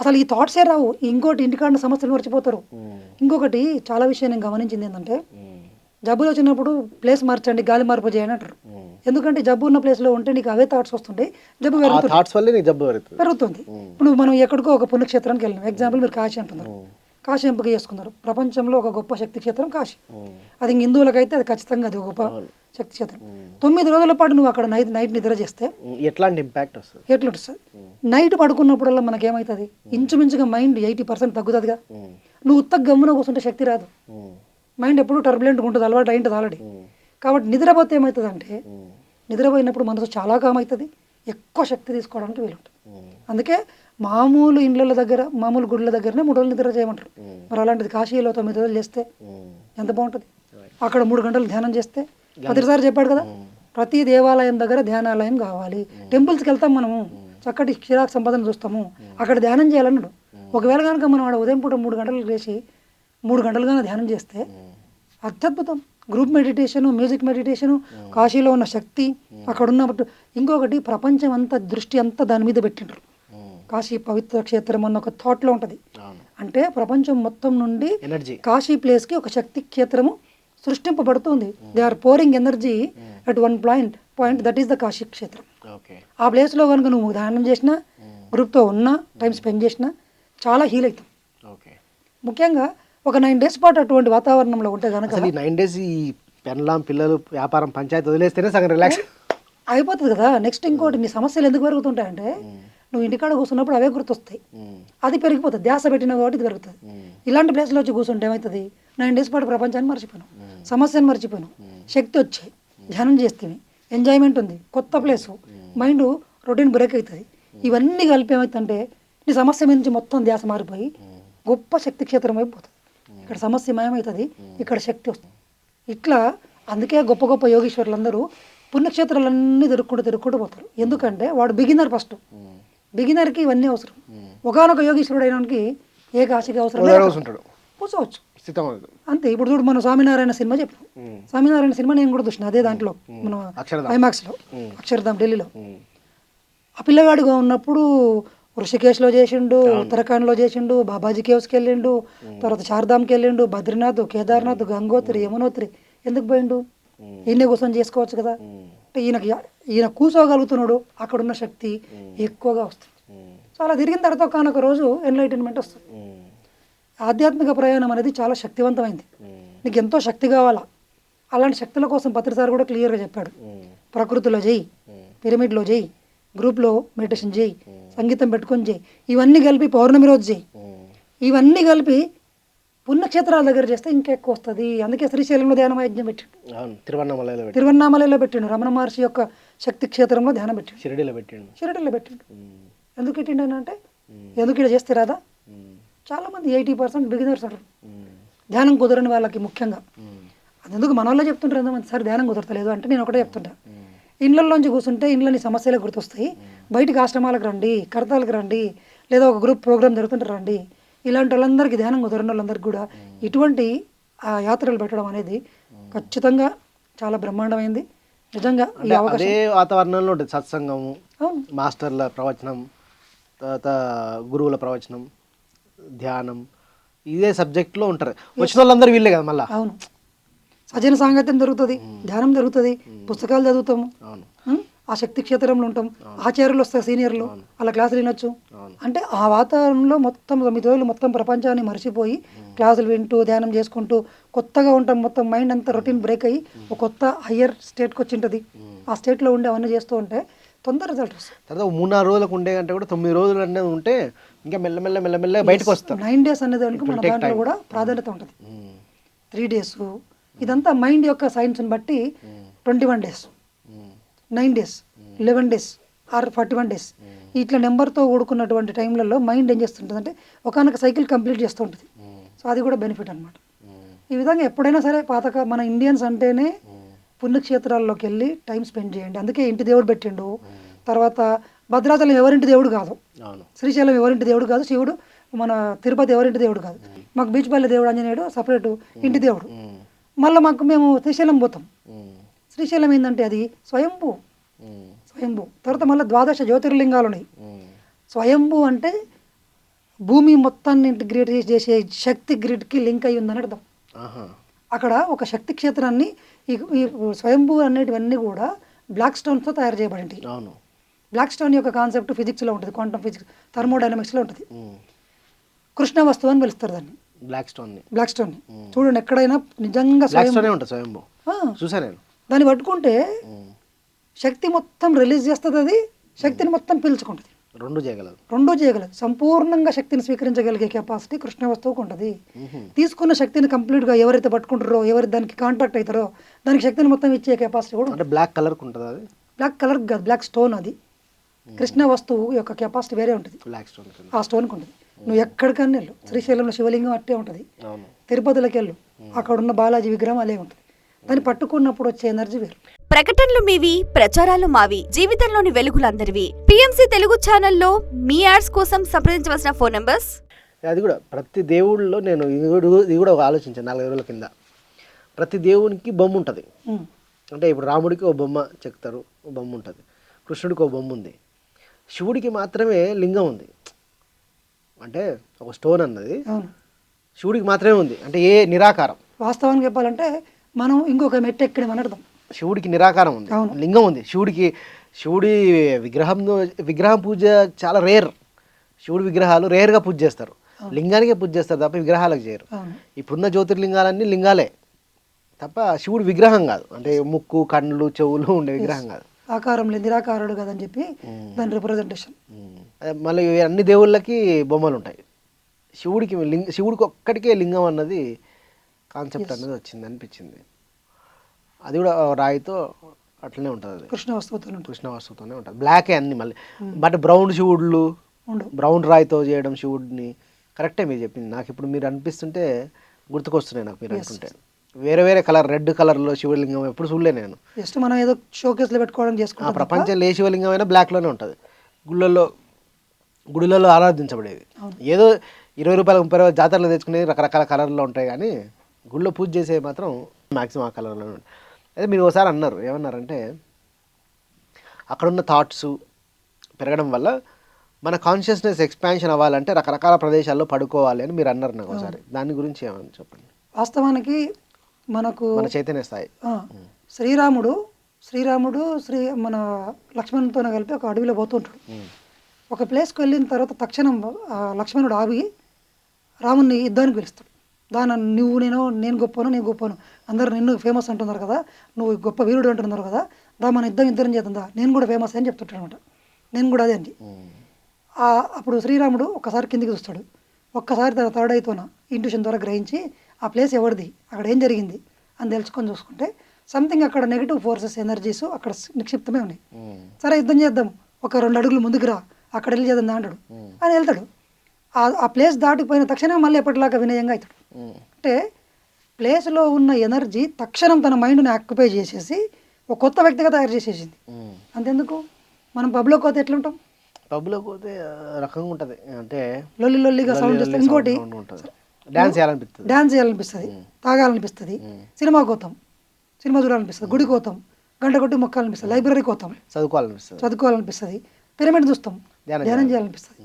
అసలు ఈ థాట్సే రావు. ఇంకోటి ఇంటికాడిన సమస్యలు మర్చిపోతారు. ఇంకొకటి చాలా విషయం నేను గమనించింది ఏంటంటే, జబ్బులు వచ్చినప్పుడు ప్లేస్ మార్చండి, గాలి మార్పు చేయండి అంటారు. ఎందుకంటే జబ్బు ఉన్న ప్లేస్లో ఉంటే నీకు అవే థాట్స్ వస్తుంటాయి, జబ్బు పెరుగుతుంది. ఇప్పుడు మనం ఎక్కడికో ఒక పుణ్యక్షేత్రానికి వెళ్ళినాం, ఎగ్జాంపుల్ మీరు కాశీ అంటున్నారు, కాశీ ఎంపిక చేసుకున్నారు. ప్రపంచంలో ఒక గొప్ప శక్తి క్షేత్రం కాశీ. అది హిందువులకైతే అది ఖచ్చితంగా అది గొప్ప శక్తి క్షేత్రం. 9 రోజుల పాటు నువ్వు అక్కడ నైట్ నిద్ర చేస్తే ఎట్లాంటి ఇంపాక్ట్ వస్తుంది? ఎట్లుంటుంది? నైట్ పడుకున్నప్పుడల్లా మనకేమవుతుంది? ఇంచుమించుగా మైండ్ 80% తగ్గుతుందిగా. నువ్వు ఉత్తగ గమ్మున కూర్చుంటే శక్తి రాదు, మైండ్ ఎప్పుడు టర్బులెంట్గా ఉంటుంది, అలవాటు అయింటుంది ఆల్రెడీ. కాబట్టి నిద్రపోతే ఏమవుతుంది అంటే, నిద్రపోయినప్పుడు మనసు చాలా కామ్ అవుతుంది, ఎక్కువ శక్తి తీసుకోవడానికి వీలుంటుంది. అందుకే మామూలు ఇండ్ల దగ్గర, మామూలు గుడ్ల దగ్గరనే 3 రోజులు నిద్ర చేయమంటారు. మరి అలాంటిది కాశీలో 9 రోజులు చేస్తే ఎంత బాగుంటుంది. అక్కడ 3 గంటలు ధ్యానం చేస్తే, ప్రతిసారి చెప్పాడు కదా, ప్రతి దేవాలయం దగ్గర ధ్యానాలయం కావాలి. టెంపుల్స్కి వెళ్తాం మనము, చక్కటి క్షీరాక్ సంపదను చూస్తాము, అక్కడ ధ్యానం చేయాలన్నాడు. ఒకవేళ కనుక మనం ఆడ ఉదయం పూట 3 గంటలు చేసి 3 గంటలుగానే ధ్యానం చేస్తే అత్యద్భుతం. గ్రూప్ మెడిటేషను, మ్యూజిక్ మెడిటేషను, కాశీలో ఉన్న శక్తి అక్కడ ఉన్నప్పుడు. ఇంకొకటి ప్రపంచం అంతా దృష్టి అంతా దాని మీద పెట్టిండ్రు. కాశీ పవిత్ర క్షేత్రం అన్న ఒక థాట్లో ఉంటుంది. అంటే ప్రపంచం మొత్తం నుండి కాశీ ప్లేస్కి ఒక శక్తి క్షేత్రము సృష్టింపబడుతుంది. They are pouring energy at one point that is the Kashi క్షేత్రం. ఆ ప్లేస్లో కనుక నువ్వు ధ్యానం చేసినా, గ్రూప్తో ఉన్నా, టైం స్పెండ్ చేసినా చాలా హీల్ అవుతాం. ముఖ్యంగా ఒక 9 days పాటు అటువంటి వాతావరణంలో ఉంటే కనుక 9 days ఈ పెన్లాం పిల్లలు వ్యాపారం పంచాయతీ వదిలేస్తేనే సగం రిలాక్స్ అయిపోతుంది కదా. నెక్స్ట్ ఇంకోటి, నీ సమస్యలు ఎందుకు పెరుగుతుంటాయంటే, నువ్వు ఇంటికాడ కూర్చున్నప్పుడు అవే గుర్తొస్తాయి, అది పెరిగిపోతుంది. ధ్యాస పెట్టిన కాబట్టి ఇది పెరుగుతుంది. ఇలాంటి ప్లేస్లో వచ్చి కూర్చుంటే ఏమవుతుంది? 9 days పాటు ప్రపంచాన్ని మర్చిపోయాను, సమస్యను మర్చిపోయాను, శక్తి వచ్చాయి, ధ్యానం చేస్తే ఎంజాయ్మెంట్ ఉంది, కొత్త ప్లేసు, మైండ్ రొటీన్ బ్రేక్ అవుతుంది. ఇవన్నీ కలిపి ఏమవుతుందంటే నీ సమస్య మీద నుంచి మొత్తం ధ్యాస మారిపోయి గొప్ప శక్తి క్షేత్రం అయిపోతుంది. ఇక్కడ సమస్య మాయమవుతుంది, ఇక్కడ శక్తి వస్తుంది. ఇట్లా అందుకే గొప్ప గొప్ప యోగీశ్వరులందరూ పుణ్యక్షేత్రాలన్నీ తిరుక్కుంటూ పోతారు. ఎందుకంటే వాడు బిగినర్. ఫస్ట్ బిగినర్కి ఇవన్నీ అవసరం. ఒకనొక యోగీశ్వరుడు అయినానికి ఏ కాశీకి అవసరం కూర్చోవచ్చు అంతే. ఇప్పుడు చూడు, మనం స్వామినారాయణ సినిమా చెప్పాం. స్వామినారాయణ సినిమా నేను కూడా చూసిన, అదే దాంట్లో మన ఐమాక్స్లో, అక్షరధామ్ ఢిల్లీలో. ఆ పిల్లగాడిగా ఉన్నప్పుడు ఋషికేశ్లో చేసిండు, ఉత్తరాఖండ్లో చేసిండు, బాబాజీ కేవ్స్కి వెళ్ళిండు, తర్వాత చార్ధామ్కి వెళ్ళిండు, బద్రీనాథ్, కేదార్నాథ్, గంగోత్రి, యమునోత్రి. ఎందుకు పోయిండు? ఈయనే కూర్చొని చేసుకోవచ్చు కదా. అంటే ఈయన కూర్చోగలుగుతున్నాడు, అక్కడున్న శక్తి ఎక్కువగా వస్తుంది. చాలా తిరిగిన తర్వాత ఒకనొక రోజు ఎన్లైటన్మెంట్ వస్తుంది. ఆధ్యాత్మిక ప్రయాణం అనేది చాలా శక్తివంతమైంది. నీకు ఎంతో శక్తి కావాలా, అలాంటి శక్తుల కోసం పత్రిసారి కూడా క్లియర్గా చెప్పాడు. ప్రకృతిలో చేయి, పిరమిడ్లో చేయి, గ్రూప్లో మెడిటేషన్ చేయి, సంగీతం పెట్టుకొని చేయి, ఇవన్నీ కలిపి పౌర్ణమి రోజు చేయి, ఇవన్నీ కలిపి పుణ్యక్షేత్రాల దగ్గర చేస్తే ఇంకా ఎక్కువ వస్తుంది. అందుకే శ్రీశైలంలో ధ్యాన వైద్యం పెట్టిండు, తిరువన్నామలలో పెట్టిండు, రమణ మహర్షి యొక్క శక్తి క్షేత్రంలో ధ్యానం పెట్టిండు, షిరిడీలో పెట్టిండు. ఎందుకు పెట్టిండు అంటే, ఎందుకు ఇక్కడ చేస్తే రాదా? చాలామంది 80% బిగినర్స్ అంటారు, ధ్యానం కుదరని వాళ్ళకి ముఖ్యంగా. అది ఎందుకు మన వాళ్ళే చెప్తుంటారు, ఎంతమంది సార్ ధ్యానం కుదరతలేదు అంటే నేను ఒకటే చెప్తుంటా, ఇళ్ళల్లోంచి కూర్చుంటే ఇంట్లోని సమస్యలే గుర్తొస్తాయి, బయటికి ఆశ్రమాలకు రండి, కడతాలకు రండి, లేదా ఒక గ్రూప్ ప్రోగ్రామ్ జరుగుతుంటే రండి. ఇలాంటి వాళ్ళందరికీ, ధ్యానం కుదరని వాళ్ళందరికీ కూడా ఇటువంటి యాత్రలు పెట్టడం అనేది ఖచ్చితంగా చాలా బ్రహ్మాండమైంది. నిజంగా ఈ అవకాశం అదే వాతావరణంలో ఉంటుంది. సత్సంగము, మాస్టర్ల ప్రవచనం, తర్వాత గురువుల ప్రవచనం, ధ్యానం, ఇదే సబ్జెక్ట్లో ఉంటారు. వచ్చిన వాళ్ళందరూ వీళ్ళే కదా మళ్ళీ. అవును, సజన సాంగత్యం జరుగుతుంది, ధ్యానం జరుగుతుంది, పుస్తకాలు చదువుతాము, ఆ శక్తి క్షేత్రంలో ఉంటాం, ఆచార్యులు వస్తారు, సీనియర్లు, అలా క్లాసులు వినొచ్చు. అంటే ఆ వాతావరణంలో మొత్తం 9 రోజులు మొత్తం ప్రపంచాన్ని మర్చిపోయి క్లాసులు వింటూ ధ్యానం చేసుకుంటూ కొత్తగా ఉంటాం. మొత్తం మైండ్ అంతా రొటీన్ బ్రేక్ అయ్యి ఒక కొత్త హయ్యర్ స్టేట్కి వచ్చింటుంది. ఆ స్టేట్లో ఉండి అవన్నీ చేస్తూ ఉంటే తొందర రిజల్ట్ వస్తుంది. తర్వాత 3-4 రోజులకు ఉండే కంటే కూడా 9 రోజులు అనేది ఉంటే ఇంకా మెల్లమెల్ల బయటకు వస్తాం. 9 days అనేది మన దాంట్లో కూడా ప్రాధాన్యత ఉంటుంది. 3 days, ఇదంతా మైండ్ యొక్క సైన్స్ని బట్టి 21 days, 9 days, 11 days or 41 days ఇట్లా నెంబర్తో కూడుకున్నటువంటి టైంలలో మైండ్ ఏం చేస్తుంటుంది అంటే ఒకనొక సైకిల్ కంప్లీట్ చేస్తూ ఉంటుంది. సో అది కూడా బెనిఫిట్ అనమాట. ఈ విధంగా ఎప్పుడైనా సరే మన ఇండియన్స్ అంటేనే పుణ్యక్షేత్రాల్లోకి వెళ్ళి టైం స్పెండ్ చేయండి. అందుకే ఇంటి దేవుడు పెట్టిండు. తర్వాత భద్రాచలం ఎవరింటి దేవుడు కాదు, శ్రీశైలం ఎవరింటి దేవుడు కాదు, శివుడు మన తిరుపతి ఎవరింటి దేవుడు కాదు. మాకు బీచ్పల్లి దేవుడు ఆంజనేయుడు సపరేటు ఇంటి దేవుడు. మళ్ళీ మేము శ్రీశైలం పోతాం. శ్రీశైలం ఏంటంటే అది స్వయంభూ. తర్వాత మళ్ళీ 12 జ్యోతిర్లింగాలు ఉన్నాయి. స్వయంభూ అంటే భూమి మొత్తాన్ని ఇంటిగ్రేట్ చేసే శక్తి గ్రిడ్కి లింక్ అయ్యి ఉందని అర్థం. అక్కడ ఒక శక్తి క్షేత్రాన్ని ఈ స్వయంభూ అనేటివన్నీ కూడా బ్లాక్ స్టోన్స్తో తయారు చేయబడింది. బ్లాక్ స్టోన్ యొక్క కాన్సెప్ట్ ఫిజిక్స్లో ఉంటుంది, క్వాంటమ్ ఫిజిక్స్, థర్మోడైనమిక్స్లో ఉంటుంది. కృష్ణ వస్తువు అని పిలుస్తారు దాన్ని, బ్లాక్ స్టోన్. చూడండి ఎక్కడైనా నిజంగా దాన్ని పట్టుకుంటే శక్తి మొత్తం రిలీజ్ చేస్తుంది, అది శక్తిని మొత్తం పీల్చుకుంటుంది. రెండూ చేయగలదు. సంపూర్ణంగా శక్తిని స్వీకరించగలిగే కెపాసిటీ కృష్ణ వస్తువుకు ఉంటుంది. తీసుకున్న శక్తిని కంప్లీట్గా ఎవరైతే పట్టుకుంటారో, ఎవరు దానికి కాంటాక్ట్ అవుతారో దానికి శక్తిని మొత్తం ఇచ్చే కెపాసిటీ కూడా బ్లాక్ కలర్ ఉంటుంది. అది బ్లాక్ కలర్ కాదు, బ్లాక్ స్టోన్. అది కృష్ణ వస్తువు యొక్క కెపాసిటీ వేరే ఉంటుంది, ఆ స్టోన్కి ఉంటుంది. నువ్వు ఎక్కడికన్నా వెళ్ళు, శ్రీశైలంలో శివలింగం అట్టే ఉంటుంది, తిరుపతిలోకి వెళ్ళు, అక్కడ ఉన్న బాలాజీ విగ్రహం అలే ఉంటుంది. దాన్ని పట్టుకున్నప్పుడు వచ్చే ఎనర్జీ వేరు. ప్రకటనలు మీవి, ప్రచారాలు మావి, జీవితంలోని వెలుగులందరివి. పిఎంసి తెలుగు ఛానల్లో మీ యాడ్స్ కోసం సంప్రదించవలసిన ఫోన్ నంబర్స్. అది కూడా ప్రతి దేవుళ్ళలో నేను ఇది కూడా ఒక ఆలోచించాను 4 రోజుల కింద. ప్రతి దేవునికి బొమ్మ ఉంటుంది. అంటే ఇప్పుడు రాముడికి ఒక బొమ్మ చెక్తారు, ఒక బొమ్మ ఉంటుంది. కృష్ణుడికి ఒక బొమ్మ ఉంది. శివుడికి మాత్రమే లింగం ఉంది. అంటే ఒక స్టోన్ అన్నది శివుడికి మాత్రమే ఉంది. అంటే ఏ నిరాకారం. వాస్తవానికి చెప్పాలంటే మనం ఇంకొక మెట్టు ఎక్కడమని అర్థం. శివుడికి నిరాకారం ఉంది, లింగం ఉంది. శివుడి విగ్రహం పూజ చాలా రేర్. శివుడి విగ్రహాలు రేర్గా పూజ చేస్తారు, లింగానికే పూజ చేస్తారు తప్ప విగ్రహాలకు చేయరు. ఇప్పుడున్న జ్యోతిర్లింగాలన్నీ లింగాలే తప్ప శివుడి విగ్రహం కాదు. అంటే ముక్కు, కళ్ళు, చెవులు ఉండే విగ్రహం కాదు. ఆకారం లేదు, నిరాకారుడు కదని చెప్పి దాని రిప్రజెంటేషన్. మళ్ళీ అన్ని దేవుళ్ళకి బొమ్మలు ఉంటాయి. శివుడికి ఒక్కడికే లింగం అన్నది కాన్సెప్ట్ అన్నది వచ్చింది అనిపించింది. అది కూడా రాయితో అట్లనే ఉంటుంది. అది కృష్ణ వస్తువుతోనే ఉంటుంది. బ్లాకే అన్ని మళ్ళీ. బట్ బ్రౌన్ శివుళ్ళు, బ్రౌన్ రాయితో చేయడం శివుడిని కరెక్టే మీరు చెప్పింది. నాకు ఇప్పుడు మీరు అనిపిస్తుంటే గుర్తుకొస్తున్నాయి నాకు మీరు అనుకుంటే. వేరే వేరే కలర్, రెడ్ కలర్లో శివలింగం ఎప్పుడు చూడలే నేను. జస్ట్ మనం ఏదో షోకేస్లో పెట్టుకోవడం చేసుకుంటాం. ప్రపంచంలో ఏ శివలింగం అయినా బ్లాక్లోనే ఉంటుంది. గుడిలలో ఆరాధించబడేది ఏదో 20 రూపాయలు 30 రూపాయలు జాతరలో తెచ్చుకునేది రకరకాల కలర్లో ఉంటాయి, కానీ గుళ్ళో పూజ చేసే మాత్రం మ్యాక్సిమం ఆ కలర్లో ఉంటాయి. అయితే మీరు ఒకసారి అన్నారు, ఏమన్నారంటే అక్కడున్న థాట్స్ పెరగడం వల్ల మన కాన్షియస్నెస్ ఎక్స్పాన్షన్ అవ్వాలంటే రకరకాల ప్రదేశాల్లో పడుకోవాలి అని మీరు అన్నారు నాకు ఒకసారి. దాని గురించి ఏమని చెప్పండి. వాస్తవానికి మన చైతన్య స్థాయి శ్రీరాముడు మన లక్ష్మణునితో కలిపి ఒక అడవిలో పోతుంటాడు. ఒక ప్లేస్కి వెళ్ళిన తర్వాత తక్షణం లక్ష్మణుడు ఆగి రాముని యుద్ధానికి పిలుస్తాడు. నేను గొప్పను, అందరూ నిన్ను ఫేమస్ అంటున్నారు కదా, నువ్వు గొప్ప వీరుడు అంటున్నారు కదా, మన ఇద్దరం చేద్దా, నేను కూడా ఫేమస్ అని చెప్తుంటాడు అనమాట. నేను కూడా అదే అండి. అప్పుడు శ్రీరాముడు ఒక్కసారి కిందికి చూస్తాడు. ఒక్కసారి తన థర్డ్ ఐతోన ఇంట్యూషన్ ద్వారా గ్రహించి ఆ ప్లేస్ ఎవరిది, అక్కడ ఏం జరిగింది అని తెలుసుకొని చూసుకుంటే సంథింగ్ అక్కడ నెగిటివ్ ఫోర్సెస్, ఎనర్జీస్ అక్కడ నిక్షిప్తమే ఉన్నాయి. సరే యుద్ధం చేద్దాం, ఒక 2 అడుగులు ముందుకు రా, అక్కడ వెళ్ళి చేద్దాం అంటాడు. అని వెళ్తాడు. ఆ ప్లేస్ దాటిపోయిన తక్షణం మళ్ళీ ఎప్పటిలాగా వినయంగా అవుతాడు. అంటే ప్లేస్లో ఉన్న ఎనర్జీ తక్షణం తన మైండ్ని ఆక్యుపై చేసేసి ఒక కొత్త వ్యక్తిగా తయారు చేసేసింది. అంతెందుకు మనం పబ్లో పోతే ఎట్లుంటాం? పబ్లో పోతే రకంగా ఉంటుంది, అంటే లొల్లిగా సౌండ్ చేస్తాం. ఇంకోటి డాన్స్ చేయాలనిపిస్తుంది, తాగాలనిపిస్తుంది, సినిమాకి పోతాం, సినిమా చూడాలనిపిస్తుంది, గుడికి పోతాం, గంట కొట్టి మొక్కాలనిపిస్తుంది, లైబ్రరీకి పోతాం, చదువుకోవాలనిపిస్తుంది, పిరమిడ్ చూస్తాం, ధ్యానం చేయాలనిపిస్తుంది.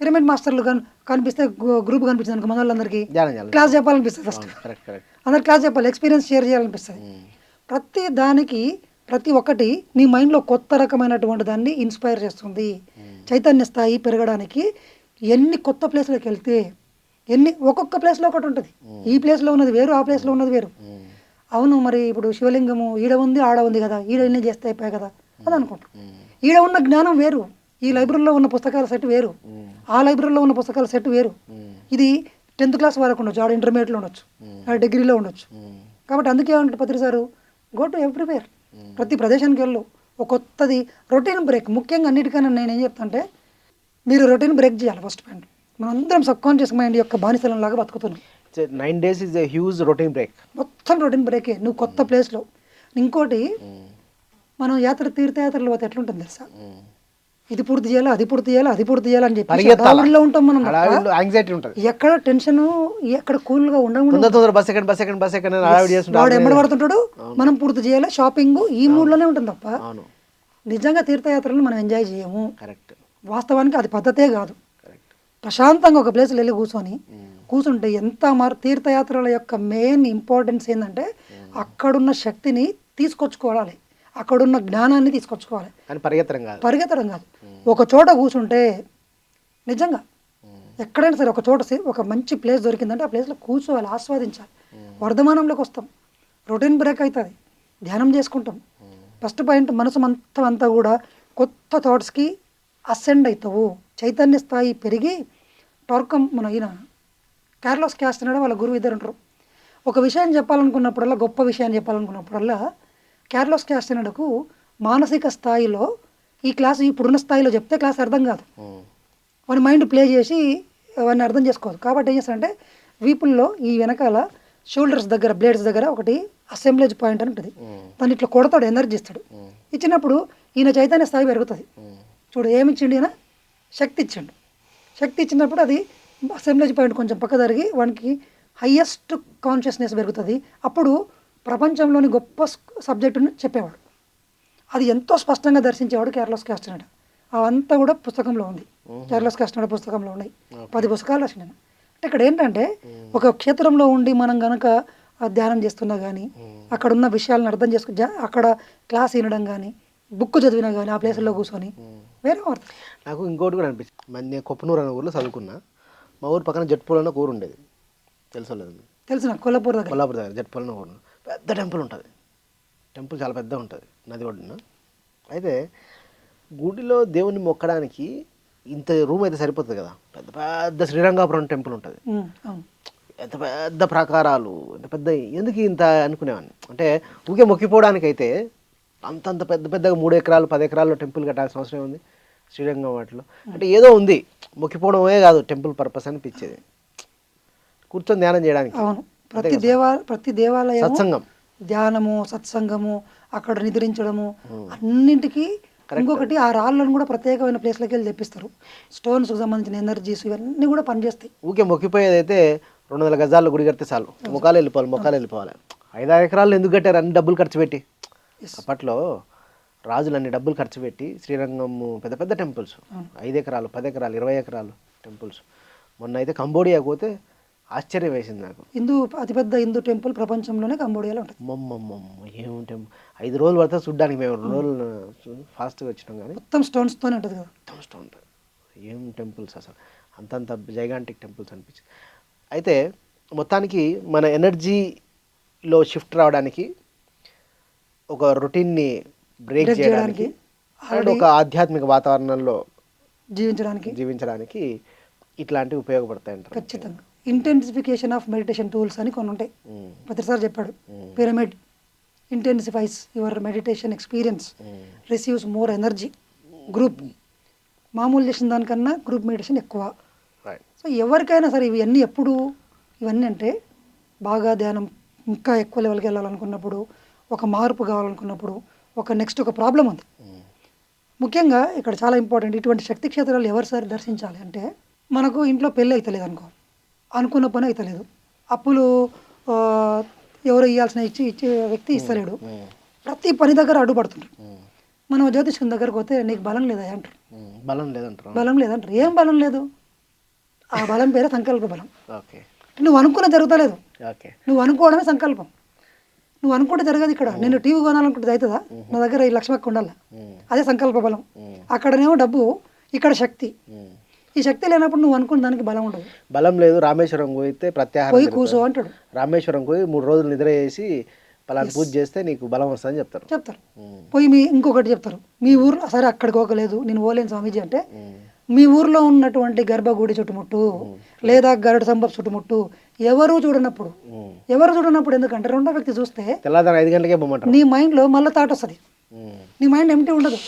పిరమిడ్ మాస్టర్లు కనిపిస్తే గ్రూప్ కనిపిస్తుంది అనుకో, మన వాళ్ళందరికీ క్లాస్ చెప్పాలనిపిస్తుంది. ఫస్ట్ అందరికి క్లాస్ చెప్పాలి, ఎక్స్పీరియన్స్ షేర్ చేయాలనిపిస్తుంది. ప్రతి ఒక్కటి నీ మైండ్లో కొత్త రకమైనటువంటి దాన్ని ఇన్స్పైర్ చేస్తుంది. చైతన్య స్థాయి పెరగడానికి ఎన్ని కొత్త ప్లేస్లోకి వెళ్తే ఒక్కొక్క ప్లేస్లో ఒకటి ఉంటుంది. ఈ ప్లేస్లో ఉన్నది వేరు, ఆ ప్లేస్లో ఉన్నది వేరు. అవును, మరి ఇప్పుడు శివలింగము ఈడ ఉంది, ఆడ ఉంది కదా, ఈడ ఇన్ని చేస్తే అయిపోయాయి కదా అని అనుకుంటాం. ఈడ ఉన్న జ్ఞానం వేరు, ఈ లైబ్రరీలో ఉన్న పుస్తకాల సెట్ వేరు, ఆ లైబ్రరీలో ఉన్న పుస్తకాల సెట్ వేరు. ఇది 10th క్లాస్ వరకు ఉండొచ్చు, ఆడ ఇంటర్మీడియట్లో ఉండొచ్చు, ఆడ డిగ్రీలో ఉండొచ్చు. కాబట్టి అందుకే ఏమంటారు పత్రి సారు, గో టు ఎవ్రీవేర్, ప్రతి ప్రదేశానికి వెళ్ళు, ఒక కొత్తది రొటీన్ బ్రేక్. ముఖ్యంగా అన్నిటికన్నా నేను ఏం చెప్తా అంటే మీరు రొటీన్ బ్రేక్ చేయాలి. ఫస్ట్ పాయింట్, మనం అందరం సబ్కాన్షియస్ మైండ్ యొక్క బానిసలంలాగా బతుకుతున్నాం. 9 days is a huge routine break. మొత్తం రొటీన్ బ్రేకే, నువ్వు కొత్త ప్లేస్లో. ఇంకోటి, మనం తీర్థయాత్రలు పోతే ఎట్లుంటుంది తెలుసా, ఇది పూర్తి చేయాలి, అది పూర్తి చేయాలి, అది పూర్తి చేయాలి అని చెప్పి హడావుడిలో ఉంటాం మనం. యాంగ్జైటీ ఉంటుంది, ఎక్కడ టెన్షన్, ఎక్కడ కూల్గా ఉండము. బస్ సెకండ్ వాడు ఎమ్మడి పడుతుంటాడు, మనం పూర్తి చేయాలి, షాపింగ్, ఈ మూడ్లోనే ఉంటుంది తప్ప నిజంగా తీర్థయాత్రలను మనం ఎంజాయ్ చేయము. కరెక్ట్. వాస్తవానికి అది పద్ధతే కాదు. ప్రశాంతంగా ఒక ప్లేస్లో వెళ్ళి కూర్చుంటే ఎంత తీర్థయాత్రల యొక్క మెయిన్ ఇంపార్టెన్స్ ఏంటంటే అక్కడున్న శక్తిని తీసుకొచ్చుకోవాలి, అక్కడున్న జ్ఞానాన్ని తీసుకొచ్చుకోవాలి, పరిగెత్తడం కాదు. ఒక చోట కూర్చుంటే నిజంగా ఎక్కడైనా సరే ఒక చోట ఒక మంచి ప్లేస్ దొరికిందంటే ఆ ప్లేస్లో కూర్చోవాలి, ఆస్వాదించాలి. వర్ధమానంలోకి వస్తాం, రొటీన్ బ్రేక్ అవుతుంది, ధ్యానం చేసుకుంటాం. ఫస్ట్ పాయింట్, మనసు అంతా కూడా కొత్త థాట్స్కి అసెండ్ అవుతావు, చైతన్య స్థాయి పెరిగి మన ఈయన కార్లోస్ క్యాస్టనడా వాళ్ళ గురువు ఇద్దరు ఉంటారు. ఒక విషయం చెప్పాలనుకున్నప్పుడల్లా, గొప్ప విషయాన్ని చెప్పాలనుకున్నప్పుడల్లా కార్లోస్ క్యాస్టనడాకు మానసిక స్థాయిలో ఈ క్లాస్ ఇప్పుడున్న స్థాయిలో చెప్తే క్లాస్ అర్థం కాదు, వాని మైండ్ ప్లే చేసి వాడిని అర్థం చేసుకోదు. కాబట్టి ఏం చేస్తాడంటే వీపుల్లో ఈ వెనకాల షోల్డర్స్ దగ్గర, బ్లేడ్స్ దగ్గర ఒకటి అసెంబ్లేజ్ పాయింట్ అని ఉంటుంది, దాన్ని ఇట్లా కొడతాడు, ఎనర్జీ ఇస్తాడు. ఇచ్చినప్పుడు ఈయన చైతన్య స్థాయి పెరుగుతుంది. చూడు ఏమిచ్చిండు ఈయన, శక్తి ఇచ్చిండు. శక్తి ఇచ్చినప్పుడు అది అసెంబ్లేజ్ పాయింట్ కొంచెం పక్క జరిగి వానికి హయ్యెస్ట్ కాన్షియస్నెస్ పెరుగుతుంది. అప్పుడు ప్రపంచంలోని గొప్ప సబ్జెక్టుని చెప్పేవాడు, అది ఎంతో స్పష్టంగా దర్శించేవాడు కార్లోస్ క్యాస్టనడా. అవంతా కూడా పుస్తకంలో ఉంది, కార్లోస్ క్యాస్టనడా పుస్తకంలో ఉన్నాయి. 10 పుస్తకాలు రాసిన. అంటే ఇక్కడ ఏంటంటే ఒక క్షేత్రంలో ఉండి మనం కనుక ధ్యానం చేస్తున్నా కానీ, అక్కడ ఉన్న విషయాలను అర్థం అక్కడ క్లాస్ వినడం కానీ, బుక్ చదివినా కానీ, ఆ ప్లేస్లో కూర్చొని వేరే వార్త. నాకు ఇంకోటి కూడా అనిపించింది, నేను కొప్పనూరు అనే ఊర్లో చదువుకున్నా. మా ఊరు పక్కన జట్పూర్ అనే ఊరు ఉండేది, తెలుసు కొల్లాపూర్ దగ్గర జట్పూర్ అనే ఊరు. పెద్ద టెంపుల్ ఉంటుంది, టెంపుల్ చాలా పెద్ద ఉంటుంది నది ఒడ్డున. అయితే గుడిలో దేవుని మొక్కడానికి ఇంత రూమ్ అయితే సరిపోతుంది కదా, పెద్ద పెద్ద శ్రీరంగాపురం టెంపుల్ ఉంటుంది, ఎంత పెద్ద ప్రాకారాలు, ఎంత పెద్ద, ఎందుకు ఇంత అనుకునేవాడిని అంటే ఊకే మొక్కిపోవడానికి అయితే అంతంత పెద్ద పెద్దగా 3 ఎకరాలు 10 ఎకరాల్లో టెంపుల్ కట్టాల్సిన అవసరం ఉంది శ్రీరంగం వాటిలో. అంటే ఏదో ఉంది, మొక్కిపోవడమే కాదు టెంపుల్ పర్పస్ అనిపించేది, కూర్చొని ధ్యానం చేయడానికి. అవును, ప్రతి దేవాలయం సత్సంగం, ధ్యానము, సత్సంగము, అక్కడ నిద్రించడము, అన్నింటికి. ఇంకొకటి, ఆ రాళ్ళను కూడా ప్రత్యేకమైన ప్లేస్లోకి వెళ్ళి తెప్పిస్తారు, స్టోన్స్కి సంబంధించిన ఎనర్జీస్ ఇవన్నీ కూడా పనిచేస్తాయి. ఊకే మొక్కిపోయేది అయితే 200 గజాల్లో గుడి కడితే చాలు, మొక్కలు వెళ్ళిపోవాలి. 5-6 ఎకరాలు ఎందుకు కట్టారు, అన్ని డబ్బులు ఖర్చు పెట్టి. అప్పట్లో రాజులు అన్ని డబ్బులు ఖర్చు పెట్టి శ్రీరంగం పెద్ద పెద్ద టెంపుల్స్, 5 ఎకరాలు 10 ఎకరాలు 20 ఎకరాలు టెంపుల్స్. మొన్న అయితే కంబోడియా పోతే ఆశ్చర్యం వేసింది నాకు. అతిపెద్ద హిందూ టెంపుల్ ప్రపంచంలోనే కంబోడియాలో ఉంటుంది. ఏం టెంపుల్, 5 రోజులు పడుతుంది చూడ్డానికి. మేము 2 రోజులు ఫాస్ట్గా వచ్చినాం కానీ మొత్తం స్టోన్స్తోనే ఉంటుంది కదా, మొత్తం స్టోన్. ఏం టెంపుల్స్ అసలు, అంతంత జైగాంటిక్ టెంపుల్స్ అనిపించింది. అయితే మొత్తానికి మన ఎనర్జీలో షిఫ్ట్ రావడానికి, ఒక రొటీన్ని బ్రేక్ చేయడానికి, ఒక ఆధ్యాత్మిక వాతావరణంలో జీవించడానికి ఇట్లాంటివి ఉపయోగపడతాయి అంటారు. ఖచ్చితంగా. ఇంటెన్సిఫికేషన్ ఆఫ్ మెడిటేషన్ టూల్స్ అని కొన్ని ఉంటాయి, ప్రతిసారి చెప్పాడు. Pyramid intensifies your meditation experience, receives more energy. Group మామూలు చేసిన దానికన్నా గ్రూప్ మెడిటేషన్ ఎక్కువ. సో ఎవరికైనా సరే ఇవన్నీ అంటే బాగా ధ్యానం ఇంకా ఎక్కువ లెవెల్కి వెళ్ళాలనుకున్నప్పుడు, ఒక మార్పు కావాలనుకున్నప్పుడు, ఒక ప్రాబ్లం ఉంది. ముఖ్యంగా ఇక్కడ చాలా ఇంపార్టెంట్, ఇటువంటి శక్తి క్షేత్రాలు ఎవరు సార్ దర్శించాలి అంటే, మనకు ఇంట్లో పెళ్ళి అవుతలేదు అనుకున్న పని అవుతలేదు, అప్పులు ఎవరు ఇవ్వాల్సిన ఇచ్చే వ్యక్తి ఇస్తలేడు, ప్రతి పని దగ్గర అడ్డుపడుతుంటారు. మనం జ్యోతిష్కుని దగ్గరకు పోతే నీకు బలం లేదా అంటారు. బలం లేదంటారు. ఏం బలం లేదు? ఆ బలం పేరే సంకల్ప బలం. నువ్వు అనుకున్న జరుగుతలేదు, నువ్వు అనుకోవడమే సంకల్పం. నువ్వు అనుకుంటే జరగదు. ఇక్కడ నేను టీవీ కొనాలనుకుంటే అవుతుందా? నా దగ్గర 1 లక్ష ఉండాలి, అదే సంకల్ప బలం. అక్కడనేమో డబ్బు, ఇక్కడ శక్తి. ఈ శక్తి లేనప్పుడు నువ్వు అనుకున్న దానికి బలం ఉండదు. బలం లేదు. రామేశ్వరం పోయితే ప్రత్యాహారం పోయి కూర్చో అంటాడు. రామేశ్వరం పోయి 3 రోజులు నిద్ర చేసి పలానా పూజ చేస్తే నీకు బలం వస్తుందని చెప్తారు. పోయి ఇంకొకటి చెప్తారు, మీ ఊర్లో సరే అక్కడికి పోకలేదు, నేను పోలేను స్వామీజీ అంటే, మీ ఊర్లో ఉన్నటువంటి గర్భగుడి చుట్టుముట్టు లేదా గరుడ సంభవ చుట్టుముట్టు ఎవరు చూడనప్పుడు ఎందుకంటే రెండో వ్యక్తి చూస్తే తెల్లవారు 5 గంటలకే బొమ్మంటారు. నీ మైండ్లో మళ్ళీ థాట్ వస్తుంది, నీ మైండ్ ఎంటీ ఉండదు.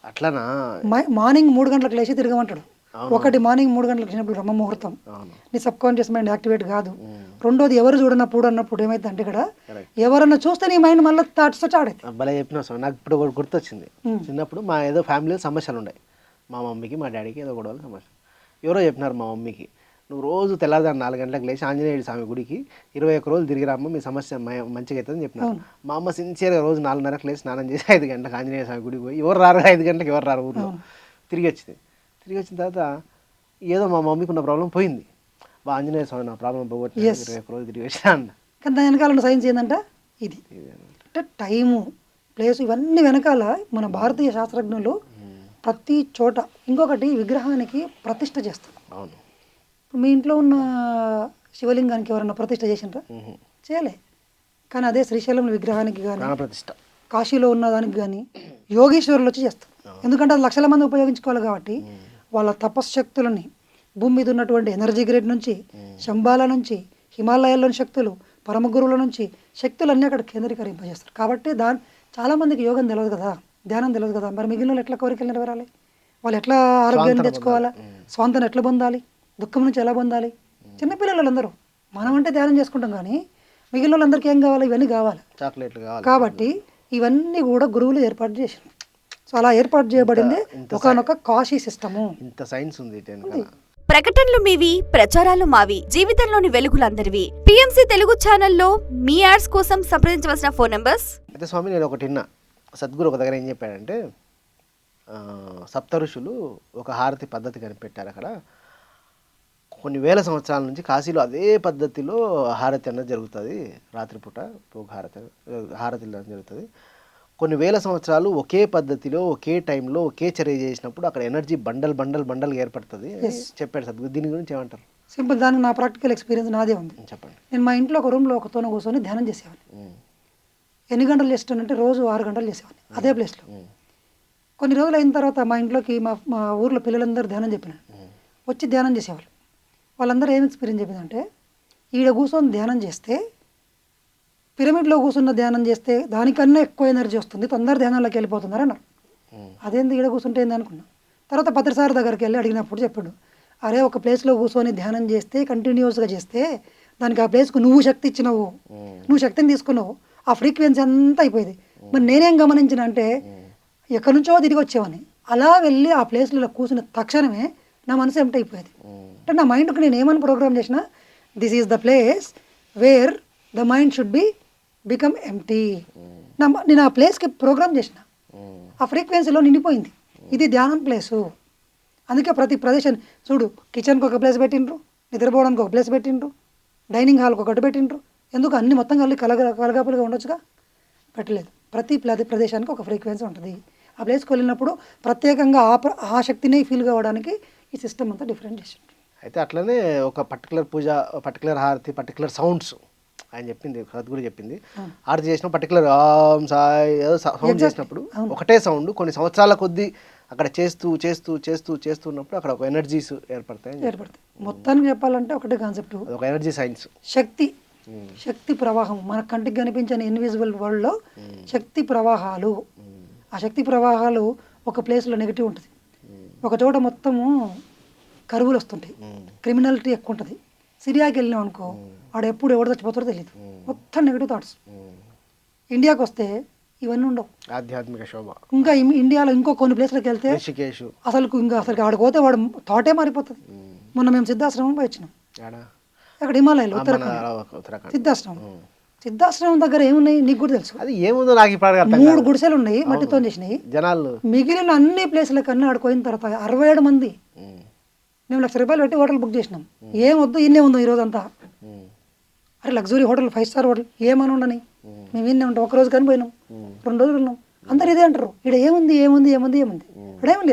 అట్లానా? మార్నింగ్ 3 గంటలకు లేచి తిరగమంటాడు. ఒకటి మార్నింగ్ 3 గంటలకు లేచినప్పుడు బ్రహ్మ ముహూర్తం, నీ సబ్ కాన్షియస్ మైండ్ యాక్టివేట్ కాదు. రెండోది ఎవరు చూడనప్పుడు అన్నప్పుడు ఏమైతే అంటే ఇక్కడ ఎవరన్నా చూస్తే నీ మైండ్ మళ్ళీ థాట్స్ వచ్చి ఆడైతే. భలే చెప్పినావు స్వామి. నాకు ఇప్పుడు ఒకటి గుర్తొచ్చింది. చిన్నప్పుడు మా ఏదో ఫ్యామిలీలో సమస్యలు ఉన్నాయి. మా మమ్మీకి మా డాడీకి ఏదో గొడవలు సమస్య. ఎవరో చెప్పినారు మా మమ్మీకి, నువ్వు రోజు తెల్లారుదాన్ని 4 గంటలకు లేచి ఆంజనేయుడి స్వామి గుడికి 21 రోజులు తిరిగిరామ్మ, మీ సమస్య మంచిగా అవుతుందని చెప్పినారు. మా అమ్మ సిన్సియర్గా రోజు 4:30కు లేచి స్నానం చేసి 5 గంటలకు ఆంజనేయ స్వామి గుడికి పోయి, ఎవరు రారు 5 గంటలకు, ఎవరు రారు ఊళ్ళో. తిరిగి వచ్చిన తర్వాత ఏదో మా మమ్మీకి ఉన్న ప్రాబ్లం పోయింది. ఆంజనేయ స్వామి నా ప్రాబ్లం పోగొట్టి 21 రోజులు తిరిగి వచ్చినా అన్న. కానీ దాని వెనకాల సైన్స్ ఏంటంటే ఇది అంటే టైము, ప్లేస్, ఇవన్నీ వెనకాల మన భారతీయ శాస్త్రజ్ఞులు ప్రతి చోట. ఇంకొకటి విగ్రహానికి ప్రతిష్ఠ చేస్తారు. అవును. మీ ఇంట్లో ఉన్న శివలింగానికి ఎవరన్నా ప్రతిష్ఠ చేసినరా? చేయలే. కానీ అదే శ్రీశైలం విగ్రహానికి కానీ, ప్రతిష్ఠ కాశీలో ఉన్న దానికి కానీ యోగీశ్వరులు వచ్చి చేస్తారు. ఎందుకంటే అది లక్షల మంది ఉపయోగించుకోవాలి కాబట్టి వాళ్ళ తపశ్శక్తులని, భూమి మీద ఉన్నటువంటి ఎనర్జీ గ్రేడ్ నుంచి, శంబాల నుంచి, హిమాలయాల్లోని శక్తులు, పరమగురువుల నుంచి శక్తులన్నీ అక్కడ కేంద్రీకరింపజేస్తారు. కాబట్టి చాలామందికి యోగం తెలియదు కదా, ధ్యానం తెలియదు కదా. మరి మిగిలిన ఎట్లా కోరికలు నెరవేరాలి? వాళ్ళు ఎట్లా ఆరోగ్యాన్ని తెచ్చుకోవాలా? స్వాంతను ఎట్లా పొందాలి? దుఃఖం నుంచి ఎలా పొందాలి? చిన్నపిల్లలందరూ మనం అంటే ధ్యానం చేసుకుంటాం, కానీ మిగిలిన వాళ్ళందరికీ ఏం కావాలి? ఇవన్నీ కావాలి, చాక్లెట్లు కావాలి. కాబట్టి ఇవన్నీ కూడా గురువులు ఏర్పాటు చేశారు. సో అలా ఏర్పాటు చేయబడింది ఒకనొక కాశీ సిస్టము. ఇంత సైన్స్ ఉంది. ప్రకటనలు మీవి, ప్రచారాలు మావి, జీవితంలోని వెలుగులందరివి. పిఎంసి తెలుగు ఛానల్లో మీ యాడ్స్ కోసం సంప్రదించవలసిన ఫోన్ నంబర్స్. అయితే స్వామి, నేను ఒకటి విన్నా. సద్గురు ఒక దగ్గర ఏం చెప్పాడంటే, సప్త ఋషులు ఒక హారతి పద్ధతి కనిపెట్టారు. అక్కడ కొన్ని వేల సంవత్సరాల నుంచి కాశీలో అదే పద్ధతిలో హారతి అన్నది జరుగుతుంది. రాత్రిపూట పోగు హారతి జరుగుతుంది. కొన్ని వేల సంవత్సరాలు ఒకే పద్ధతిలో, ఒకే టైంలో, ఒకే చర్య చేసినప్పుడు అక్కడ ఎనర్జీ బండల్ ఏర్పడుతుంది చెప్పాడు సద్గురు. దీని గురించి ఏమంటారు? సింపుల్. దానికి నా ప్రాక్టికల్ ఎక్స్పీరియన్స్ నాదే ఉంది. చెప్పండి. నేను మా ఇంట్లో ఒక రూమ్లో ఒకతోన కూర్చొని ధ్యానం చేసేవాడిని. ఎన్ని గంటలు చేస్తానంటే రోజు 6 గంటలు చేసేవాడిని అదే ప్లేస్లో. కొన్ని రోజులు అయిన తర్వాత మా ఇంట్లోకి మా ఊర్లో పిల్లలందరూ ధ్యానం చెప్పినారు. వచ్చి ధ్యానం చేసేవాళ్ళు. వాళ్ళందరూ ఏం ఎక్స్పీరియన్స్ చెప్పిందంటే, ఈడ కూర్చొని ధ్యానం చేస్తే, పిరమిడ్లో కూర్చున్న ధ్యానం చేస్తే దానికన్నా ఎక్కువ ఎనర్జీ వస్తుంది, తొందర ధ్యానంలోకి వెళ్ళిపోతున్నారు అన్నారు. అదేంది ఈడ కూర్చుంటే ఏంది అనుకున్నా. తర్వాత పత్రిసారి దగ్గరికి వెళ్ళి అడిగినప్పుడు చెప్పాడు, అరే ఒక ప్లేస్లో కూర్చొని ధ్యానం చేస్తే, కంటిన్యూస్గా చేస్తే దానికి ఆ ప్లేస్కు నువ్వు శక్తి ఇచ్చినావు, నువ్వు శక్తిని తీసుకున్నావు, ఆ ఫ్రీక్వెన్సీ అంతా అయిపోయింది. మరి నేనేం గమనించిన అంటే, ఎక్కడి నుంచో తిరిగి వచ్చేవాని. అలా వెళ్ళి ఆ ప్లేస్లో కూర్చున్న తక్షణమే నా మనసు ఎంప్టీ అయిపోయేది. అంటే నా మైండ్కి నేను ఏమని ప్రోగ్రామ్ చేసిన, this is the place where the mind should be become empty. నేను ఆ ప్లేస్కి ప్రోగ్రామ్ చేసిన, ఆ ఫ్రీక్వెన్సీలో నిండిపోయింది. ఇది ధ్యానం ప్లేసు. అందుకే ప్రతి ప్రదేశం చూడు, కిచెన్కి ఒక ప్లేస్ పెట్టిండ్రు, నిద్రపోవడానికి ఒక ప్లేస్ పెట్టిండ్రు, డైనింగ్ హాల్కి ఒకటి పెట్టిండ్రు. ఎందుకు అన్ని మొత్తం కలిసి కలగాపులుగా ఉండొచ్చుగా? పెట్టలేదు. ప్రతి ప్రదేశానికి ఒక ఫ్రీక్వెన్సీ ఉంటుంది. ఆ ప్లేస్కి వెళ్ళినప్పుడు ప్రత్యేకంగా ఆ శక్తిని ఫీల్ కావడానికి ఈ సిస్టమ్ అంతా డిఫరెంట్ చేసి. అయితే అట్లనే ఒక పర్టికులర్ పూజ, పర్టికులర్ హారతి, పర్టికులర్ సౌండ్స్ ఆయన చెప్పింది, సద్గురు చెప్పింది. హారతి చేసిన పర్టికులర్ సాయి ఏదో సౌండ్ చేసినప్పుడు ఒకటే సౌండ్ కొన్ని సంవత్సరాల కొద్దీ అక్కడ చేస్తున్నప్పుడు అక్కడ ఒక ఎనర్జీస్ ఏర్పడతాయి. మొత్తానికి చెప్పాలంటే ఒకటే కాన్సెప్ట్, ఒక ఎనర్జీ సైన్స్. శక్తి ప్రవాహం మన కంటికి కనిపించని ఇన్విజిబుల్ వరల్డ్లో శక్తి ప్రవాహాలు. ఆ శక్తి ప్రవాహాలు ఒక ప్లేస్లో నెగిటివ్ ఉంటుంది, ఒక చోట మొత్తము కరువులు వస్తుంటాయి, క్రిమినాలిటీ ఎక్కువ ఉంటుంది. సిరియాకి వెళ్ళినాం అనుకో, ఆడ ఎప్పుడు ఎవరు చచ్చిపోతారో తెలియదు, మొత్తం నెగిటివ్ థాట్స్. ఇండియాకి వస్తే ఇవన్నీ ఉండవు, ఆధ్యాత్మిక శోభ. ఇంకా ఇండియాలో ఇంకో కొన్ని ప్లేస్లకు వెళ్తే అసలు ఆడికి పోతే వాడు థాటే మారిపోతుంది. మొన్న మేము సిద్ధాశ్రమం పోయి వచ్చినాం, అక్కడ హిమాలయాలు, ఉత్తరాఖండ్ సిద్ధాశ్రమం దగ్గర ఏమున్నాయి నీకు కూడా తెలుసు. అది ఏముందో నాకు 3 గుడిసెలు ఉన్నాయి, మట్టితో చేసినాయి. జనాలు మిగిలిన అన్ని ప్లేసుల కన్నా ఆడుకోయిన తర్వాత 67 మంది. మేము ₹1,00,000 పెట్టి హోటల్ బుక్ చేసినాం. ఏం వద్దు, ఇన్నే ఉందాం ఈరోజంతా. అరే లగ్జరీ హోటల్, 5 స్టార్ హోటల్ ఏమని ఉండని, మేము ఇన్నే ఉంటాం. ఒక రోజు కానీ పోయినాం, 2 రోజులు ఉన్నాం. అందరు ఇదే అంటారు, ఇక్కడ ఏముంది ఇక్కడ ఏం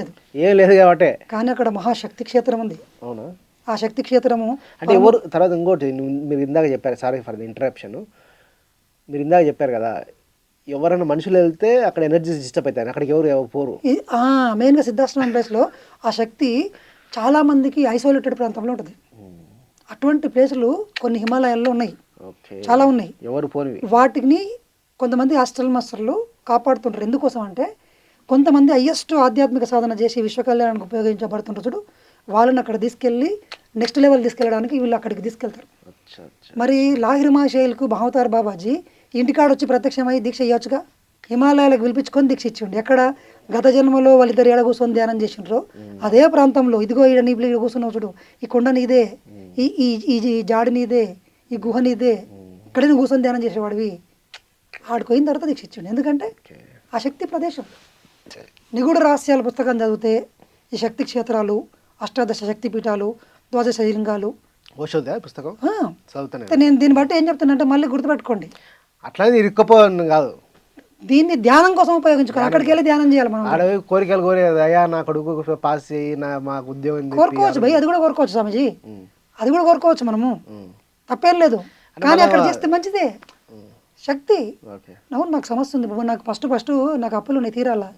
లేదు కాబట్టి. కానీ అక్కడ మహాశక్తి క్షేత్రం ఉంది. అవునా? ఆ శక్తి క్షేత్రము అంటే ఎవరు తర్వాత ఇంకోటి మీరు ఇందాక చెప్పారు, సారీ ఫర్ ది ఇంటరప్షన్, మీరు ఇందాక చెప్పారు కదా, ఎవరైనా మనుషులు వెళ్తే అక్కడ ఎనర్జీ డిస్టర్బ్ అవుతాయి, అక్కడికి ఎవరు పోరు. మెయిన్గా సిద్ధాశ్రమం ప్లేస్లో ఆ శక్తి చాలా మందికి ఐసోలేటెడ్ ప్రాంతంలో ఉంటుంది. అటువంటి ప్లేసులు కొన్ని హిమాలయాల్లో ఉన్నాయి, ఓకే. చాలా ఉన్నాయి. ఎవరు పోనివి. వాటిని కొంతమంది హాస్టల్ మాస్టర్లు కాపాడుతుంటారు. ఎందుకోసం అంటే కొంతమంది హయ్యెస్ట్ ఆధ్యాత్మిక సాధన చేసి విశ్వ కళ్యాణానికి ఉపయోగించబడుతుంటారు చూడు, వాళ్ళని అక్కడ తీసుకెళ్ళి నెక్స్ట్ లెవెల్ తీసుకెళ్ళడానికి వీళ్ళు అక్కడికి తీసుకెళ్తారు. అచ్చా అచ్చా. మరి లాహిర్ షేల్కు మహవతార్ బాబాజీ ఇంటికాడ వచ్చి ప్రత్యక్షమై దీక్ష ఇవ్వచ్చుగా, హిమాలయాలకు పిలిపించుకొని దీక్ష ఇచ్చిండు. ఎక్కడ గత జన్మలో వాళ్ళిద్దరు ఎడ కూర్చొని ధ్యానం చేసిండ్రో అదే ప్రాంతంలో, ఇదిగో ఈడ నీ ఇక్కడ కూర్చున్నావు చూడు, ఈ కొండ నీదే, ఈ ఈ ఈ జాడి నీదే, ఈ గుహ నీదే, ఇక్కడే నువ్వు కూర్చొని ధ్యానం చేసేవాడివి. ఆడిపోయిన తర్వాత దీక్ష ఇచ్చిండు. ఎందుకంటే ఆ శక్తి ప్రదేశం. నిగూఢ రహస్యాల పుస్తకం చదివితే ఈ శక్తి క్షేత్రాలు, అష్టాదశ శక్తి పీఠాలు, ద్వాదశ లింగాలు ఓషోదా పుస్తకం చదువుతాను. నేను దీన్ని బట్టి ఏం చెప్తానంటే మళ్ళీ గుర్తుపెట్టుకోండి, అట్లానే ఇరుక్కపోను కాదు, దీన్ని ధ్యానం కోసం ఉపయోగించుకోవాలి. అక్కడికి వెళ్ళి ధ్యానం చేయాలి మనం. ఆడవి కోరికలు కోరేది, అయ్యా నా కొడుకు పాస్ చేయి, నా మాకు ఉద్యోగం కోరుకోవచ్చు భయ్, అది కూడా కోరుకోవచ్చు స్వామిజీ, అది కూడా కోరుకోవచ్చు మనము, తప్పేం లేదు. కానీ అక్కడ చేస్తే మంచిదే. శక్తి అవును, నాకు సమస్య ఉంది బాబు, నాకు ఫస్ట్ నాకు అప్పులు నేను తీరాలా,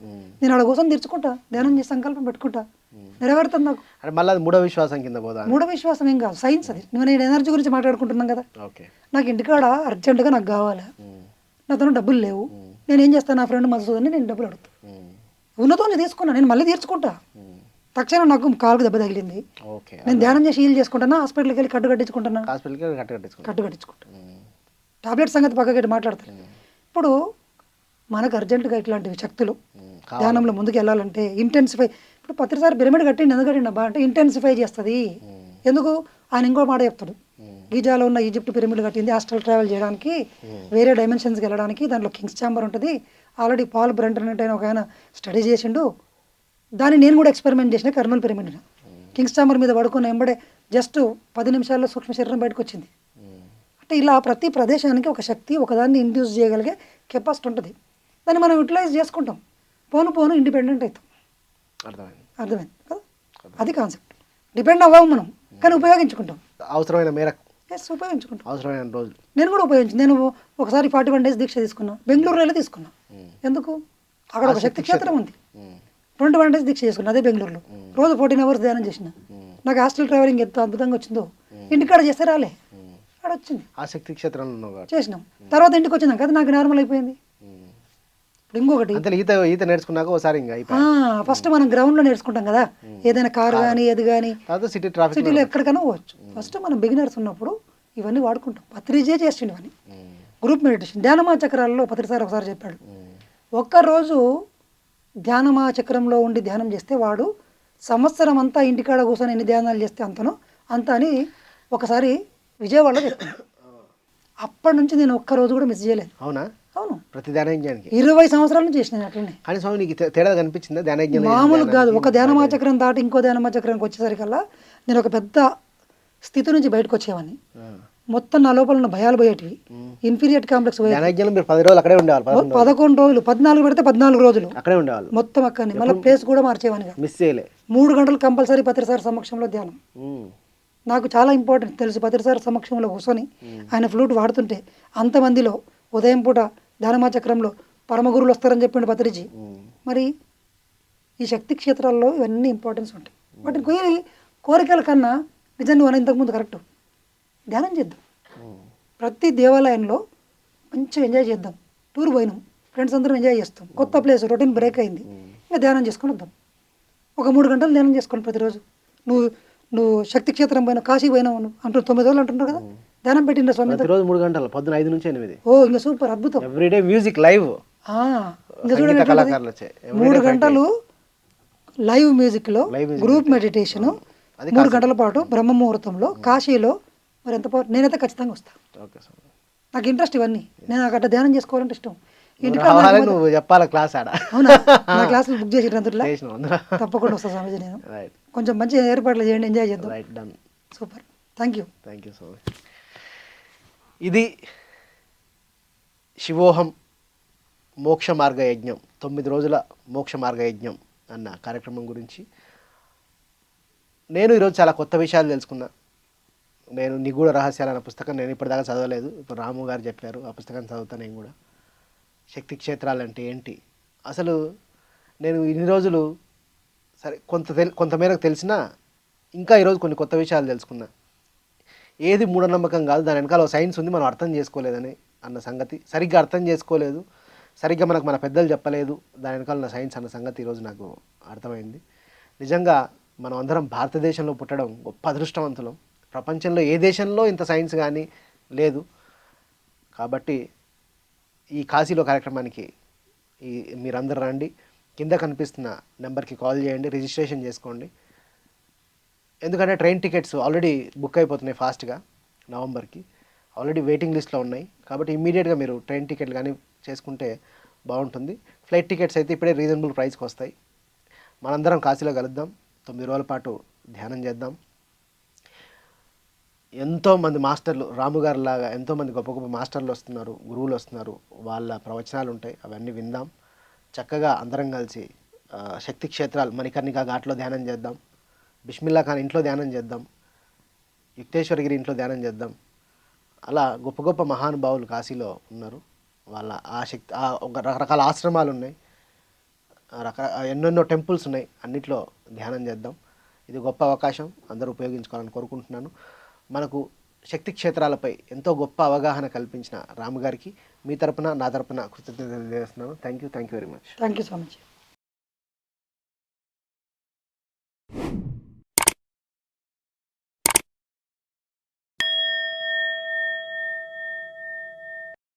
నేను ఆడ కోసం తీర్చుకుంటా, ధ్యానం చేసి సంకల్పం పెట్టుకుంటా, నెరవేరుతుంది నాకు. అంటే మళ్ళీ అది మూఢ విశ్వాసం కింద పోదా? మూఢ విశ్వాసం ఏం కాదు, సైన్స్ అది. నేను ఎనర్జీ గురించి మాట్లాడుకుంటున్నాం కదా. నాకు ఇంటికాడ అర్జెంటుగా నాకు కావాలి, నాతో డబ్బులు లేవు, నేను ఏం చేస్తాను, నా ఫ్రెండ్ మధుసూదని నేను డబ్బులు అడుగుతాను, ఉన్నతో తీసుకున్నా, నేను మళ్ళీ తీర్చుకుంటా. తక్షణం నాకు కాలుకు దెబ్బ తగిలింది, నేను ధ్యానం చేసి హీల్ చేసుకుంటానా, హాస్పిటల్కి వెళ్ళి కట్టు కట్టించుకుంటానా, కట్టు కట్టించుకుంటా. టాబ్లెట్ సంగతి పక్కకి మాట్లాడతారు. ఇప్పుడు మనకు అర్జెంటుగా ఇట్లాంటివి శక్తులు ధ్యానంలో ముందుకు వెళ్ళాలంటే ఇంటెన్సిఫై. ఇప్పుడు ప్రతిసారి పిరమిడ్ కట్టిండి, ఎందుకు కట్టిండి అబ్బా అంటే ఇంటెన్సిఫై చేస్తుంది. ఎందుకు ఆయన ఇంకో మాట చెప్తాడు, గీజాలో ఉన్న ఈజిప్ట్ పిరమిడ్ కట్టింది హాస్టల్ ట్రావెల్ చేయడానికి, వేరే డైమెన్షన్స్కి వెళ్ళడానికి, దాంట్లో కింగ్స్ ఛాంబర్ ఉంటుంది. ఆల్రెడీ పాల్ బ్రంటన్ అయిన ఒక ఆయన స్టడీ చేసిండు, దాన్ని నేను కూడా ఎక్స్పెరిమెంట్ చేసిన కర్నూలు పిరమిడ్. కింగ్స్ ఛాంబర్ మీద పడుకున్న ఎంబడే జస్ట్ 10 నిమిషాల్లో సూక్ష్మ శరీరం బయటకు వచ్చింది. అంటే ఇలా ప్రతి ప్రదేశానికి ఒక శక్తి, ఒకదాన్ని ఇండ్యూస్ చేయగలిగే కెపాసిటీ ఉంటుంది. దాన్ని మనం యూటిలైజ్ చేసుకుంటాం, పోను ఇండిపెండెంట్ అవుతాం. అర్థమైంది కదా, అది కాన్సెప్ట్. డిపెండ్ అవ్వము మనం, కానీ ఉపయోగించుకుంటాం అవసరమైన మేరకు. ఉపయోగించుకుంటాం అవసరమైన రోజులు. నేను కూడా నేను ఒకసారి 41 days దీక్ష తీసుకున్నా, బెంగళూరులో తీసుకున్నా. ఎందుకు, అక్కడ ఒక శక్తి క్షేత్రం ఉంది. 21 days దీక్ష చేసుకున్నా అదే బెంగళూరులో, రోజు 14 hours ధ్యానం చేసిన. నాకు హాస్టల్ ట్రావెలింగ్ ఎంత అద్భుతంగా వచ్చిందో, ఇంటికాడ చేస్తే రాలే, అక్కడ వచ్చింది. ఆ శక్తి క్షేత్రంలో చేసినాం. తర్వాత ఇంటికి వచ్చినాం కదా, నాకు నార్మల్ అయిపోయింది. ఇప్పుడు ఇంకొకటి, ఈత నేర్చుకున్నాక ఒకసారి ఫస్ట్ మనం గ్రౌండ్ లో నేర్చుకుంటాం కదా, ఏదైనా కారు కానీ ఏది కానీ, సిటీలో ఎక్కడికైనా పోవచ్చు. ఫస్ట్ మనం బిగినర్స్ ఉన్నప్పుడు ఇవన్నీ వాడుకుంటాం. పత్రిజే చేసిండు ఇవన్నీ, గ్రూప్ మెడిటేషన్. ధ్యానమా చక్రాల్లో పత్రిసారి ఒకసారి చెప్పాడు, ఒక్కరోజు ధ్యానమా చక్రంలో ఉండి ధ్యానం చేస్తే వాడు సంవత్సరం అంతా ఇంటికాడ కూర్చొని ఎన్ని ధ్యానాలు చేస్తే అంత అని ఒకసారి విజయవాడలో చెప్పాను. అప్పటి నుంచి నేను ఒక్కరోజు కూడా మిస్ చేయలేదు. అవునా? అవును, ప్రతి ధ్యానయజ్ఞానికి 20 సంవత్సరాల నుంచి చేసిన అట్లనే. కానీ స్వామి నీకు తేడా కనిపించిందా ధ్యానయజ్ఞం? మామూలు కాదు, ఒక ధ్యానమాచక్రం దాటి ఇంకో ధ్యానమాచక్రానికి వచ్చేసరికల్లా నేను ఒక పెద్ద స్థితి నుంచి బయటకు వచ్చేవాడిని. మొత్తం నా లోపల ఉన్న భయాలు పోయేటివి, ఇన్ఫీరియర్ కాంప్లెక్స్. 10 రోజులు అక్కడే ఉండేవాళ్ళు, 11 రోజులు, 14 పెడితే 14 రోజులు అక్కడే ఉండేవాళ్ళు మొత్తం. అక్కడనే మళ్ళీ ప్లేస్ కూడా మార్చేవాడిని, మిస్ చేయలే. 3 గంటలు కంపల్సరీ పత్రిసారి సమక్షంలో ధ్యానం. నాకు చాలా ఇంపార్టెంట్ తెలుసు. పత్రిసారి సమక్షంలో కూర్చొని ఆయన ఫ్లూట్ వాడుతుంటే అంతమందిలో ఉదయం పూట ధ్యానమాచక్రంలో పరమగురులు వస్తారని చెప్పిండు పత్రిజీ. మరి ఈ శక్తి క్షేత్రాల్లో ఇవన్నీ ఇంపార్టెన్స్ ఉంటాయి. వాటిని కోరికల కన్నా నిజంగా నువ్వు ఇంతకుముందు కరెక్ట్, ధ్యానం చేద్దాం. ప్రతి దేవాలయంలో మంచిగా ఎంజాయ్ చేద్దాం. టూర్ పోయినాం, ఫ్రెండ్స్ అందరం ఎంజాయ్ చేస్తాం, కొత్త ప్లేస్, రొటీన్ బ్రేక్ అయింది, ఇంకా ధ్యానం చేసుకొని వద్దాం. ఒక 3 గంటలు ధ్యానం చేసుకోండి ప్రతిరోజు. నువ్వు శక్తి క్షేత్రం పోయినా, కాశీ పోయినావు అంటూ 9 రోజులు అంటుంటారు కదా, ధ్యానం పెట్టిండ్రు స్వామి. రోజు 3 గంటలు, పొద్దున 5 నుంచి 8. ఓ ఇంకా సూపర్, అద్భుతం. Everyday music live. ఇంకా చూడండి, 3 గంటలు లైవ్ మ్యూజిక్ లో గ్రూప్ మెడిటేషన్, 3 గంటల పాటు బ్రహ్మ ముహూర్తంలో కాశీలో. మరి ఎంత పవర్! నేనైతే ఖచ్చితంగా వస్తాను, నాకు ఇంట్రెస్ట్ ఇవన్నీ. నేను అక్కడ ధ్యానం చేసుకోవాలంటే ఇష్టం. నువ్వు చెప్పాలి క్లాస్ ఆడ. అవునా, నా క్లాసులు బుక్ చేసి తప్పకుండా వస్తా స్వామిజీ. నేను కొంచెం మంచి ఏర్పాట్లు చేయండి, ఎంజాయ్ చేద్దాం. Super, thank you so much. ఇది శివోహం మోక్ష మార్గ యజ్ఞం, 9 రోజుల మోక్ష మార్గ యజ్ఞం అన్న కార్యక్రమం గురించి నేను ఈరోజు చాలా కొత్త విషయాలు తెలుసుకున్నా. నేను నిగూఢ రహస్యాలు అన్న పుస్తకం నేను ఇప్పటిదాకా చదవలేదు. ఇప్పుడు రాము గారు చెప్పారు, ఆ పుస్తకాన్ని చదువుతాను నేను కూడా. శక్తి క్షేత్రాలు అంటే ఏంటి అసలు నేను ఇన్ని రోజులు సరే కొంతమేరకు తెలిసినా ఇంకా ఈరోజు కొన్ని కొత్త విషయాలు తెలుసుకున్నా. ఏది మూఢనమ్మకం కాదు, దాని వెనకాల సైన్స్ ఉంది, మనం అర్థం చేసుకోలేదని అన్న సంగతి, సరిగ్గా అర్థం చేసుకోలేదు, సరిగ్గా మనకు మన పెద్దలు చెప్పలేదు దాని వెనకాల ఉన్న సైన్స్ అన్న సంగతి ఈరోజు నాకు అర్థమైంది. నిజంగా మనం అందరం భారతదేశంలో పుట్టడం గొప్ప అదృష్టవంతులం. ప్రపంచంలో ఏ దేశంలో ఇంత సైన్స్ కానీ లేదు. కాబట్టి ఈ కాశీలో కార్యక్రమానికి మీరందరూ రండి. కింద కనిపిస్తున్న నెంబర్కి కాల్ చేయండి, రిజిస్ట్రేషన్ చేసుకోండి. ఎందుకంటే ట్రైన్ టికెట్స్ ఆల్రెడీ బుక్ అయిపోతున్నాయి ఫాస్ట్గా, నవంబర్కి ఆల్రెడీ వెయిటింగ్ లిస్ట్లో ఉన్నాయి. కాబట్టి ఇమ్మీడియట్గా మీరు ట్రైన్ టికెట్లు కానీ చేసుకుంటే బాగుంటుంది. ఫ్లైట్ టికెట్స్ అయితే ఇప్పుడే రీజనబుల్ ప్రైస్కి వస్తాయి. మనందరం కాశీలో కలుద్దాం, 9 రోజుల పాటు ధ్యానం చేద్దాం. ఎంతోమంది మాస్టర్లు, రాముగారు లాగా ఎంతోమంది గొప్ప గొప్ప మాస్టర్లు వస్తున్నారు, గురువులు వస్తున్నారు, వాళ్ళ ప్రవచనాలు ఉంటాయి, అవన్నీ విందాం. చక్కగా అందరం కలిసి శక్తి క్షేత్రాలు మణికర్ణికా ఘాట్లో ధ్యానం చేద్దాం, బిస్మిల్లా ఖాన్ ఇంట్లో ధ్యానం చేద్దాం, యుక్తేశ్వరగిరి ఇంట్లో ధ్యానం చేద్దాం. అలా గొప్ప గొప్ప మహానుభావులు కాశీలో ఉన్నారు. వాళ్ళ ఆ శక్తి ఒక రకరకాల ఆశ్రమాలు ఉన్నాయి, ఎన్నెన్నో టెంపుల్స్ ఉన్నాయి, అన్నిట్లో ధ్యానం చేద్దాం. ఇది గొప్ప అవకాశం, అందరూ ఉపయోగించుకోవాలని కోరుకుంటున్నాను. మనకు శక్తి క్షేత్రాలపై ఎంతో గొప్ప అవగాహన కల్పించిన రాము గారికి మీ తరపున నా తరపున కృతజ్ఞతలు తెలియజేస్తున్నాను. Thank you very much. Thank you Swamiji.